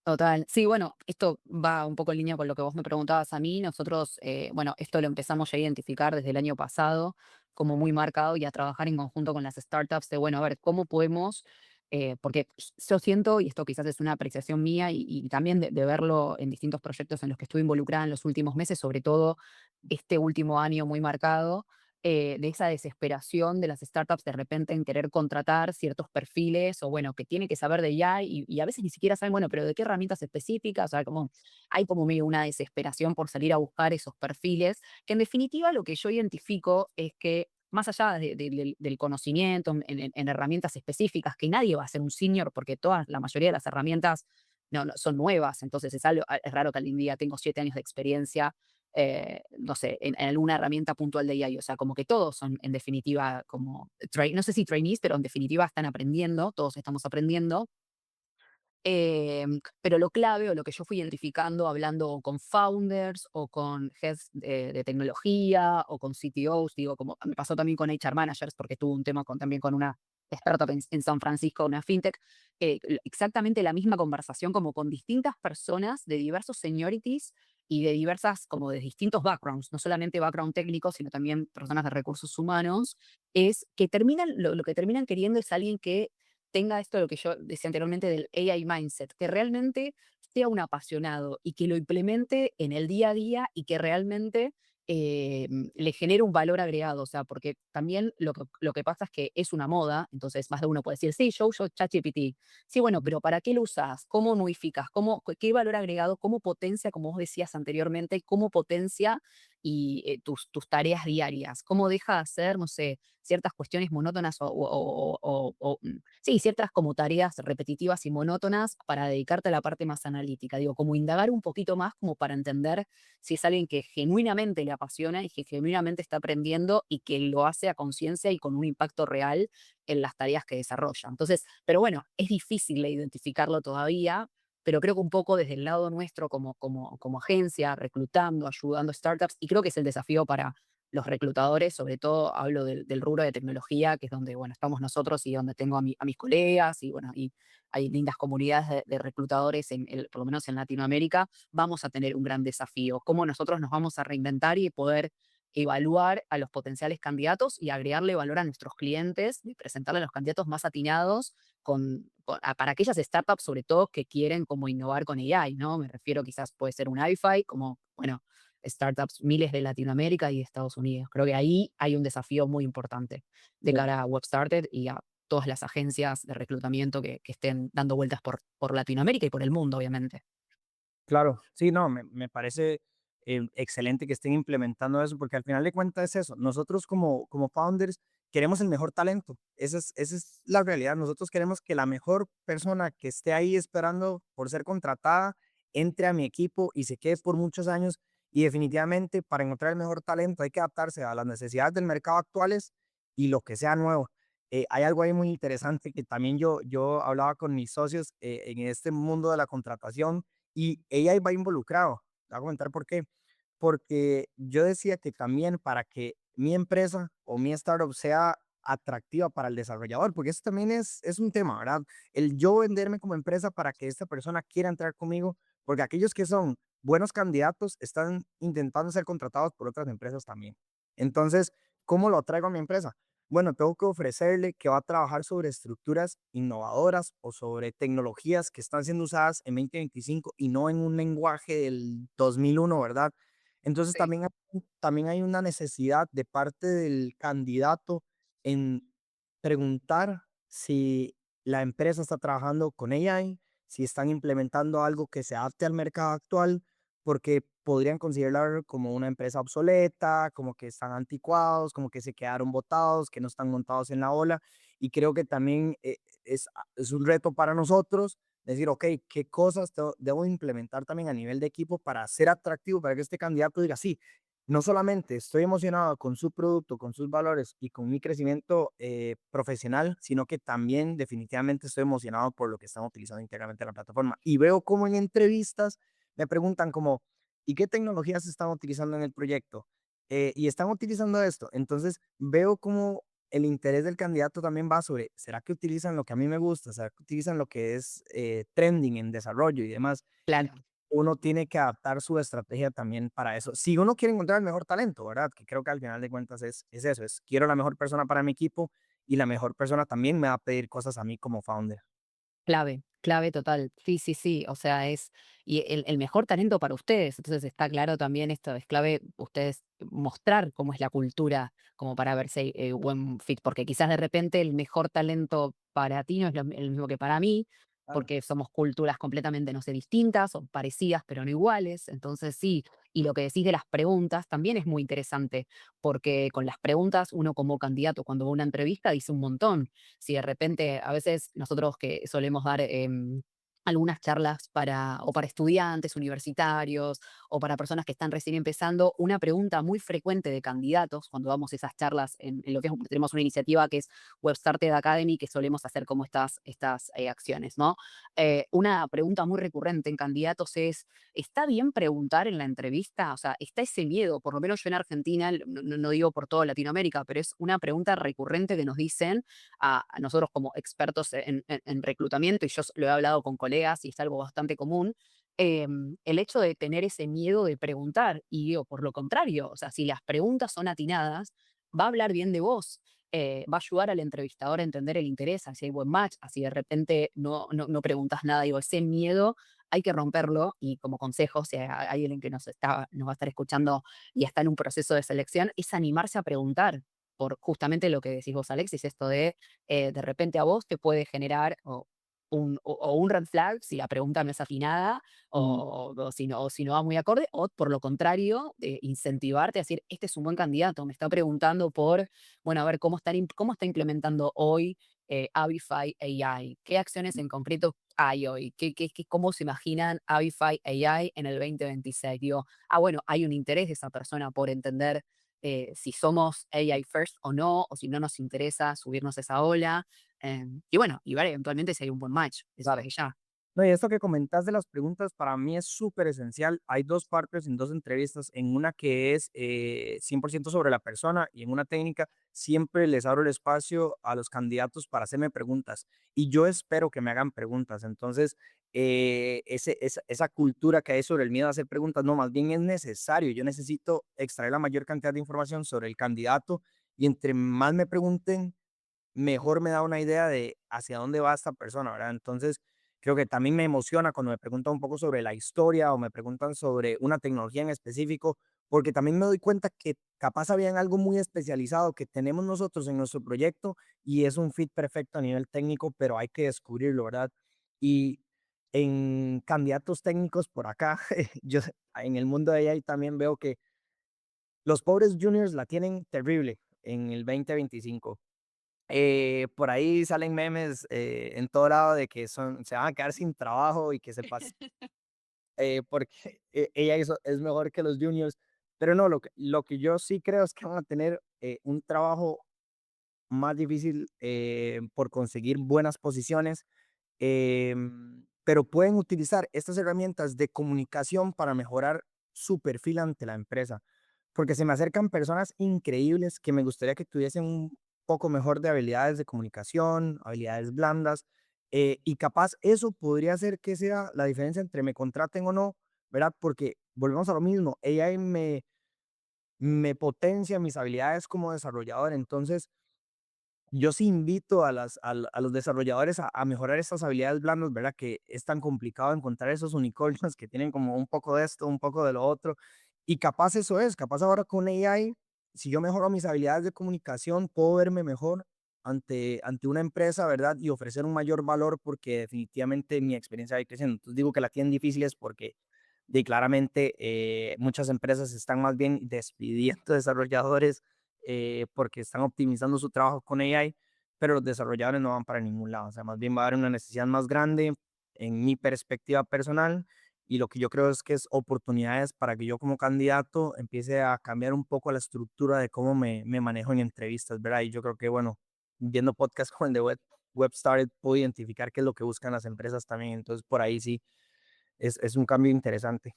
Total. Sí, bueno, esto va un poco en línea con lo que vos me preguntabas a mí. Nosotros, bueno, esto lo empezamos ya a identificar desde el año pasado como muy marcado y a trabajar en conjunto con las startups de, bueno, a ver, ¿cómo podemos? Porque yo siento, y esto quizás es una apreciación mía y también de verlo en distintos proyectos en los que estuve involucrada en los últimos meses, sobre todo este último año muy marcado, de esa desesperación de las startups de repente en querer contratar ciertos perfiles o bueno, que tiene que saber de IA y a veces ni siquiera saben, bueno, pero de qué herramientas específicas, o sea, como hay como medio una desesperación por salir a buscar esos perfiles, que en definitiva lo que yo identifico es que más allá del conocimiento en herramientas específicas, que nadie va a ser un senior porque todas, la mayoría de las herramientas no, son nuevas, entonces es raro que algún día tengo 7 años de experiencia no sé, en alguna herramienta puntual de AI. O sea, como que todos son, en definitiva, como, no sé si trainees, pero en definitiva están aprendiendo, todos estamos aprendiendo. Pero lo clave o lo que yo fui identificando hablando con founders o con heads de tecnología o con CTOs, digo, como me pasó también con HR managers, porque tuve un tema también con una startup en San Francisco, una fintech, exactamente la misma conversación como con distintas personas de diversos seniorities y de diversas, como de distintos backgrounds, no solamente background técnico, sino también personas de recursos humanos, es que terminan, lo que terminan queriendo es alguien que tenga esto, lo que yo decía anteriormente del AI mindset, que realmente sea un apasionado y que lo implemente en el día a día y que realmente le genere un valor agregado. O sea, porque también lo que pasa es que es una moda, entonces más de uno puede decir, sí, yo uso ChatGPT. Sí, bueno, pero ¿para qué lo usas? ¿Cómo modificas? ¿Qué valor agregado? ¿Cómo potencia, como vos decías anteriormente, cómo potencia tus tareas diarias? ¿Cómo deja de hacer, no sé, ciertas cuestiones monótonas sí, ciertas como tareas repetitivas y monótonas para dedicarte a la parte más analítica? Digo, como indagar un poquito más como para entender si es alguien que genuinamente le apasiona y que genuinamente está aprendiendo y que lo hace a conciencia y con un impacto real en las tareas que desarrolla. Entonces, pero bueno, es difícil de identificarlo todavía, pero creo que un poco desde el lado nuestro como agencia, reclutando, ayudando a startups, y creo que es el desafío para los reclutadores, sobre todo hablo del rubro de tecnología, que es donde, bueno, estamos nosotros y donde tengo a mis colegas y, bueno, y hay lindas comunidades de reclutadores, por lo menos en Latinoamérica, vamos a tener un gran desafío. Cómo nosotros nos vamos a reinventar y poder evaluar a los potenciales candidatos y agregarle valor a nuestros clientes y presentarle a los candidatos más atinados para aquellas startups, sobre todo, que quieren como innovar con AI, ¿no? Me refiero quizás puede ser un iFi, como, bueno, startups miles de Latinoamérica y de Estados Unidos. Creo que ahí hay un desafío muy importante de cara a WebStarted y a todas las agencias de reclutamiento que estén dando vueltas por Latinoamérica y por el mundo, obviamente. Claro, sí, no, me parece excelente que estén implementando eso, porque al final de cuentas es eso. Nosotros como founders queremos el mejor talento. Esa es la realidad. Nosotros queremos que la mejor persona que esté ahí esperando por ser contratada entre a mi equipo y se quede por muchos años. Y definitivamente para encontrar el mejor talento hay que adaptarse a las necesidades del mercado actuales y lo que sea nuevo. Hay algo ahí muy interesante que también yo hablaba con mis socios en este mundo de la contratación y AI va involucrado. Te voy a comentar por qué. Porque yo decía que también para que mi empresa o mi startup sea atractiva para el desarrollador, porque eso también es un tema, ¿verdad? El yo venderme como empresa para que esta persona quiera entrar conmigo, porque aquellos que son buenos candidatos están intentando ser contratados por otras empresas también. Entonces, ¿cómo lo atraigo a mi empresa? Bueno, tengo que ofrecerle que va a trabajar sobre estructuras innovadoras o sobre tecnologías que están siendo usadas en 2025 y no en un lenguaje del 2001, ¿verdad? Entonces Sí. también hay una necesidad de parte del candidato en preguntar si la empresa está trabajando con AI, si están implementando algo que se adapte al mercado actual, porque podrían considerar como una empresa obsoleta, como que están anticuados, como que se quedaron botados, que no están montados en la ola. Y creo que también es un reto para nosotros decir, ok, ¿qué cosas debo implementar también a nivel de equipo para ser atractivo, para que este candidato diga, sí, no solamente estoy emocionado con su producto, con sus valores y con mi crecimiento profesional, sino que también definitivamente estoy emocionado por lo que están utilizando íntegramente la plataforma. Y veo como en entrevistas me preguntan como, ¿y qué tecnologías están utilizando en el proyecto? Y están utilizando esto. Entonces veo como el interés del candidato también va sobre, ¿será que utilizan lo que a mí me gusta? ¿Será que utilizan lo que es trending en desarrollo y demás? Y Claro. uno tiene que adaptar su estrategia también para eso. Si uno quiere encontrar el mejor talento, ¿verdad? Que creo que al final de cuentas es eso, es quiero la mejor persona para mi equipo y la mejor persona también me va a pedir cosas a mí como founder. Clave, clave total. Sí, sí, sí. O sea, es y el mejor talento para ustedes. Entonces está claro también esto, es clave ustedes mostrar cómo es la cultura, como para verse buen fit, porque quizás de repente el mejor talento para ti no es el mismo que para mí, Claro. porque somos culturas completamente, no sé, distintas o parecidas, pero no iguales. Entonces sí, y lo que decís de las preguntas también es muy interesante, porque con las preguntas uno como candidato cuando va a una entrevista dice un montón. Si de repente a veces nosotros que solemos dar algunas charlas para estudiantes universitarios o para personas que están recién empezando, una pregunta muy frecuente de candidatos cuando damos esas charlas en lo que tenemos una iniciativa que es Web Started Academy, que solemos hacer como estas acciones, ¿no? Una pregunta muy recurrente en candidatos es, ¿está bien preguntar en la entrevista? O sea, ¿está ese miedo? Por lo menos yo en Argentina, no digo por toda Latinoamérica, pero es una pregunta recurrente que nos dicen a nosotros como expertos en reclutamiento, y yo lo he hablado con colegas y es algo bastante común, el hecho de tener ese miedo de preguntar. Y digo, por lo contrario, o sea, si las preguntas son atinadas, va a hablar bien de vos. Va a ayudar al entrevistador a entender el interés, a si hay buen match, así de repente no preguntas nada. Digo, ese miedo hay que romperlo y como consejo, si hay alguien que nos va a estar escuchando y está en un proceso de selección, es animarse a preguntar por justamente lo que decís vos, Alexis, esto de repente a vos te puede generar o un red flag si la pregunta no es afinada o si no va muy acorde, o por lo contrario, incentivarte a decir, este es un buen candidato, me está preguntando por, bueno, a ver, cómo está implementando hoy Avify AI, qué acciones en concreto hay hoy, cómo se imaginan Avify AI en el 2026. Digo, bueno, hay un interés de esa persona por entender si somos AI first o no, o si no nos interesa subirnos a esa ola. Y bueno, y ver eventualmente si hay un buen match, eso Claro. desde ya. No, y esto que comentas de las preguntas para mí es súper esencial. Hay dos partes en dos entrevistas, en una que es 100% sobre la persona y en una técnica siempre les abro el espacio a los candidatos para hacerme preguntas y yo espero que me hagan preguntas. Entonces, esa cultura que hay sobre el miedo a hacer preguntas, no, más bien es necesario. Yo necesito extraer la mayor cantidad de información sobre el candidato y entre más me pregunten, mejor me da una idea de hacia dónde va esta persona, ¿verdad? Entonces, creo que también me emociona cuando me preguntan un poco sobre la historia o me preguntan sobre una tecnología en específico, porque también me doy cuenta que capaz había algo muy especializado que tenemos nosotros en nuestro proyecto y es un fit perfecto a nivel técnico, pero hay que descubrirlo, ¿verdad? Y en candidatos técnicos por acá, yo en el mundo de AI también veo que los pobres juniors la tienen terrible en el 2025. Por ahí salen memes en todo lado de que se van a quedar sin trabajo y que porque ella es mejor que los juniors, pero no, lo que yo sí creo es que van a tener un trabajo más difícil por conseguir buenas posiciones, pero pueden utilizar estas herramientas de comunicación para mejorar su perfil ante la empresa, porque se me acercan personas increíbles que me gustaría que tuviesen un poco mejor de habilidades de comunicación, habilidades blandas, y capaz eso podría hacer que sea la diferencia entre me contraten o no, ¿verdad? Porque volvemos a lo mismo, AI me potencia mis habilidades como desarrollador, entonces yo sí invito a los desarrolladores a mejorar estas habilidades blandas, ¿verdad? Que es tan complicado encontrar esos unicornios que tienen como un poco de esto, un poco de lo otro. Y capaz eso es, capaz ahora con AI, si yo mejoro mis habilidades de comunicación, puedo verme mejor ante una empresa, ¿verdad? Y ofrecer un mayor valor porque definitivamente mi experiencia va a ir creciendo. Entonces digo que la tienen difíciles porque y claramente muchas empresas están más bien despidiendo desarrolladores porque están optimizando su trabajo con AI, pero los desarrolladores no van para ningún lado. O sea, más bien va a haber una necesidad más grande en mi perspectiva personal y lo que yo creo es que es oportunidades para que yo como candidato empiece a cambiar un poco la estructura de cómo me manejo en entrevistas, ¿verdad? Y yo creo que, bueno, viendo podcasts como el de Web Started, puedo identificar qué es lo que buscan las empresas también. Entonces, por ahí sí, es un cambio interesante.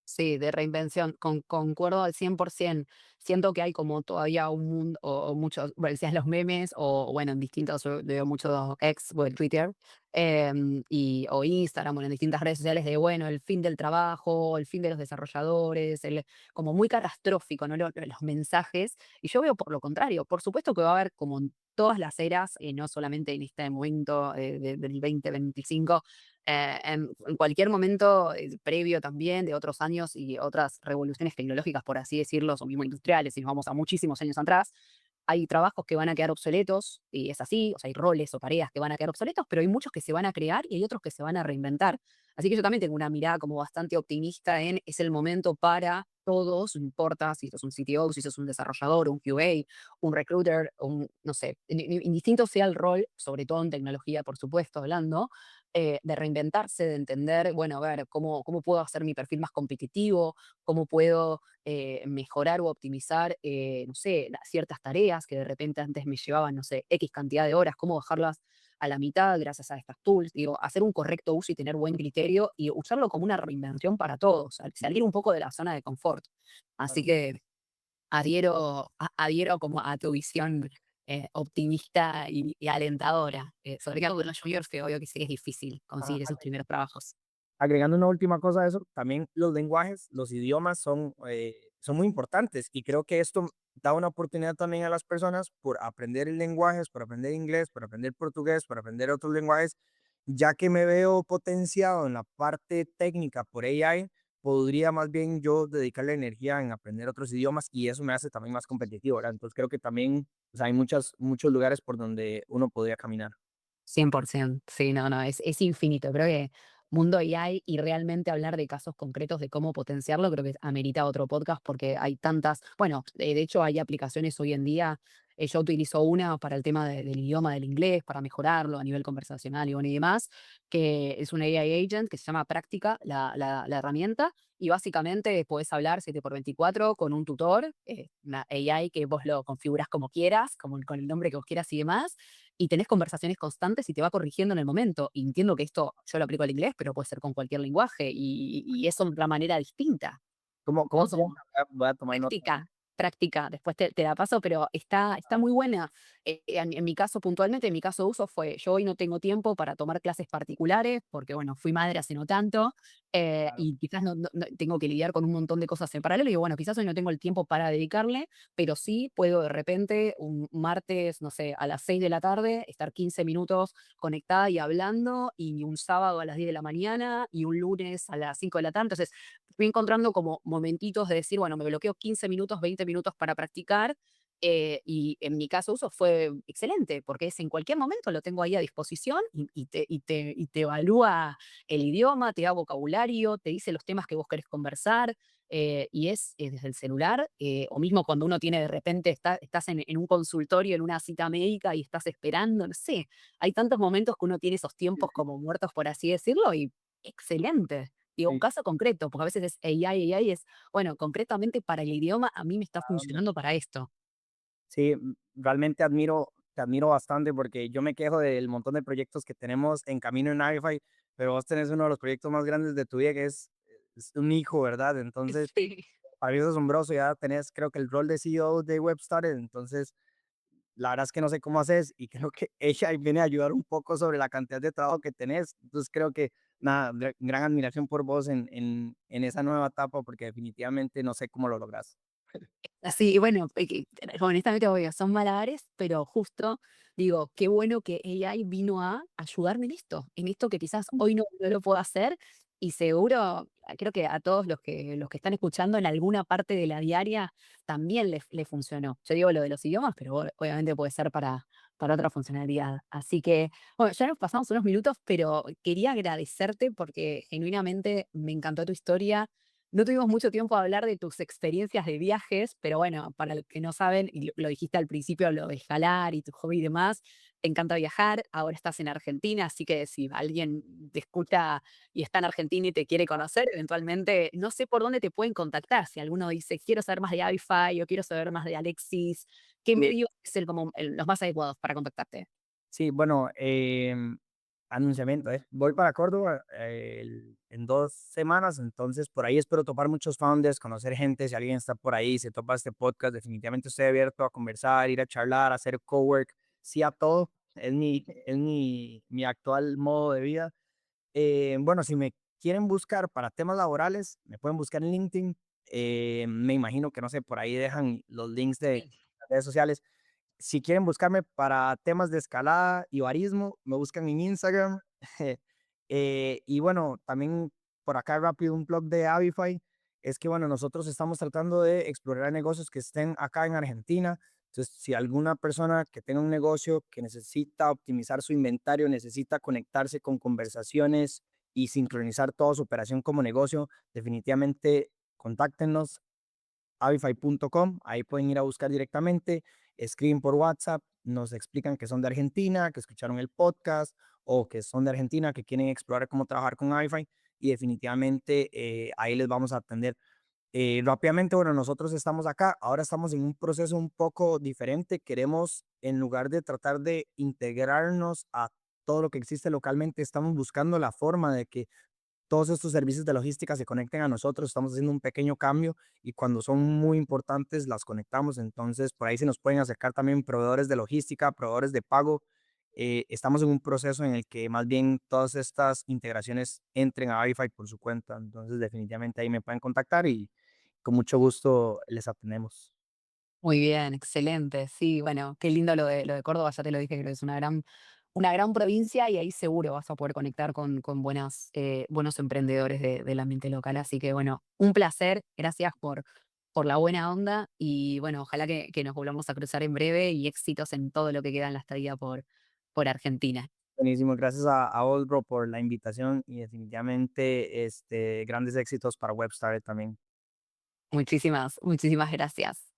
Sí, de reinvención, concuerdo al 100%. Siento que hay como todavía un mundo o muchos, bueno, decías los memes o bueno, en distintos, yo veo mucho X, bueno, Twitter, o Instagram, bueno, en distintas redes sociales de, bueno, el fin del trabajo, el fin de los desarrolladores, como muy catastrófico, ¿no? Los mensajes. Y yo veo por lo contrario. Por supuesto que va a haber como en todas las eras, no solamente en este momento del 2025, en cualquier momento previo también de otros años y otras revoluciones tecnológicas, por así decirlo, o mismo industriales, si nos vamos a muchísimos años atrás, hay trabajos que van a quedar obsoletos, y es así, o sea, hay roles o tareas que van a quedar obsoletos, pero hay muchos que se van a crear y hay otros que se van a reinventar. Así que yo también tengo una mirada como bastante optimista en es el momento para todos, no importa si sos un CTO, si sos un desarrollador, un QA, un recruiter, no sé, indistinto sea el rol, sobre todo en tecnología, por supuesto, hablando, de reinventarse, de entender, bueno, a ver, cómo puedo hacer mi perfil más competitivo, cómo puedo mejorar o optimizar, no sé, ciertas tareas que de repente antes me llevaban, no sé, X cantidad de horas, cómo bajarlas a la mitad gracias a estas tools. Digo, hacer un correcto uso y tener buen criterio y usarlo como una reinvención para todos, salir un poco de la zona de confort. Así que adhiero como a tu visión optimista y alentadora, sobre todo con los juniors, que obvio que sí es difícil Ah, conseguir esos primeros trabajos. agregando una última cosa a eso, también los lenguajes, los idiomas son muy importantes y creo que esto da una oportunidad también a las personas por aprender lenguajes, por aprender inglés, por aprender portugués, por aprender otros lenguajes, ya que me veo potenciado en la parte técnica por AI, podría más bien yo dedicarle energía en aprender otros idiomas y eso me hace también más competitivo, ¿verdad? Entonces creo que también o sea, hay muchos lugares por donde uno podría caminar. 100%, sí, no, no, es infinito. Creo que mundo AI y realmente hablar de casos concretos de cómo potenciarlo, creo que amerita otro podcast porque hay tantas, bueno, de hecho hay aplicaciones hoy en día, yo utilizo una para el tema del idioma del inglés, para mejorarlo a nivel conversacional y bueno y demás, que es un AI agent que se llama Práctica, la herramienta, y básicamente podés hablar 7x24 con un tutor, una AI que vos lo configurás como quieras, como con el nombre que vos quieras y demás, y tenés conversaciones constantes y te va corrigiendo en el momento. Y entiendo que esto yo lo aplico al inglés, pero puede ser con cualquier lenguaje y es otra manera distinta. ¿Cómo se llama? Oso. Voy a tomar nota. Práctica, práctica, después te la paso, pero está muy buena. En mi caso, puntualmente, en mi caso de uso fue, yo hoy no tengo tiempo para tomar clases particulares, porque bueno, fui madre hace no tanto, Claro. y quizás tengo que lidiar con un montón de cosas en paralelo, y digo, bueno, quizás hoy no tengo el tiempo para dedicarle, pero sí puedo de repente un martes, no sé, a las 6 de la tarde, estar 15 minutos conectada y hablando, y un sábado a las 10 de la mañana, y un lunes a las 5 de la tarde. Entonces, fui encontrando como momentitos de decir, bueno, me bloqueo 15 minutos, 20 minutos para practicar. Y en mi caso uso fue excelente, porque es en cualquier momento lo tengo ahí a disposición y te evalúa el idioma, te da vocabulario, te dice los temas que vos querés conversar, y es desde el celular, o mismo cuando uno tiene de repente, estás en un consultorio, en una cita médica y estás esperando, no sé, hay tantos momentos que uno tiene esos Sí, tiempos sí, como muertos, por así decirlo, y excelente. Digo, un sí. caso concreto, porque a veces es AI es, bueno, concretamente para el idioma a mí me está ¿A dónde? funcionando para esto. Sí, realmente te admiro bastante porque yo me quejo del montón de proyectos que tenemos en camino en Avify, pero vos tenés uno de los proyectos más grandes de tu vida que es un hijo, ¿verdad? Entonces, Sí. para mí es asombroso, ya tenés creo que el rol de CEO de Webstarter, entonces la verdad es que no sé cómo haces y creo que ella viene a ayudar un poco sobre la cantidad de trabajo que tenés. Entonces creo que, nada, gran admiración por vos en esa nueva etapa porque definitivamente no sé cómo lo logras. Así, y bueno, honestamente, obvio, son malabares, pero justo digo, qué bueno que AI vino a ayudarme en esto que quizás hoy no lo puedo hacer, y seguro, creo que a todos los que están escuchando en alguna parte de la diaria también le funcionó. Yo digo lo de los idiomas, pero obviamente puede ser para otra funcionalidad. Así que, bueno, ya nos pasamos unos minutos, pero quería agradecerte porque genuinamente me encantó tu historia. No tuvimos mucho tiempo a hablar de tus experiencias de viajes, pero bueno, para los que no saben, y lo dijiste al principio, lo de escalar y tu hobby y demás, te encanta viajar, ahora estás en Argentina, así que si alguien te escucha y está en Argentina y te quiere conocer, eventualmente, no sé por dónde te pueden contactar. Si alguno dice, quiero saber más de Avify o quiero saber más de Alexis, ¿qué medio es los más adecuados para contactarte? Sí, bueno, anunciamiento, voy para Córdoba en 2 semanas, entonces por ahí espero topar muchos founders, conocer gente, si alguien está por ahí, se topa este podcast, definitivamente estoy abierto a conversar, ir a charlar, hacer cowork, sí a todo, es mi actual modo de vida. Bueno, si me quieren buscar para temas laborales, me pueden buscar en LinkedIn, me imagino que no sé, por ahí dejan los links de las redes sociales. Si quieren buscarme para temas de escalada y barismo, me buscan en Instagram. Y bueno, también por acá rápido un blog de Avify. Es que bueno, nosotros estamos tratando de explorar negocios que estén acá en Argentina. Entonces, si alguna persona que tenga un negocio que necesita optimizar su inventario, necesita conectarse con conversaciones y sincronizar toda su operación como negocio, definitivamente contáctenos avify.com, ahí pueden ir a buscar directamente, escriben por WhatsApp, nos explican que son de Argentina, que escucharon el podcast o que son de Argentina, que quieren explorar cómo trabajar con Avify y definitivamente ahí les vamos a atender. Rápidamente, bueno, nosotros estamos acá, ahora estamos en un proceso un poco diferente, queremos, en lugar de tratar de integrarnos a todo lo que existe localmente, estamos buscando la forma de que todos estos servicios de logística se conecten a nosotros, estamos haciendo un pequeño cambio y cuando son muy importantes las conectamos, entonces por ahí se nos pueden acercar también proveedores de logística, proveedores de pago. Estamos en un proceso en el que más bien todas estas integraciones entren a Avify por su cuenta, entonces definitivamente ahí me pueden contactar y con mucho gusto les atendemos. Muy bien, excelente. Sí, bueno, qué lindo lo de Córdoba, ya te lo dije, creo que es una gran provincia y ahí seguro vas a poder conectar con buenos emprendedores del ambiente local. Así que bueno, un placer, gracias por la buena onda y bueno, ojalá que nos volvamos a cruzar en breve y éxitos en todo lo que queda en la estadía por Argentina. Buenísimo, gracias a vos, bro, por la invitación y definitivamente grandes éxitos para Webstar también. Muchísimas gracias.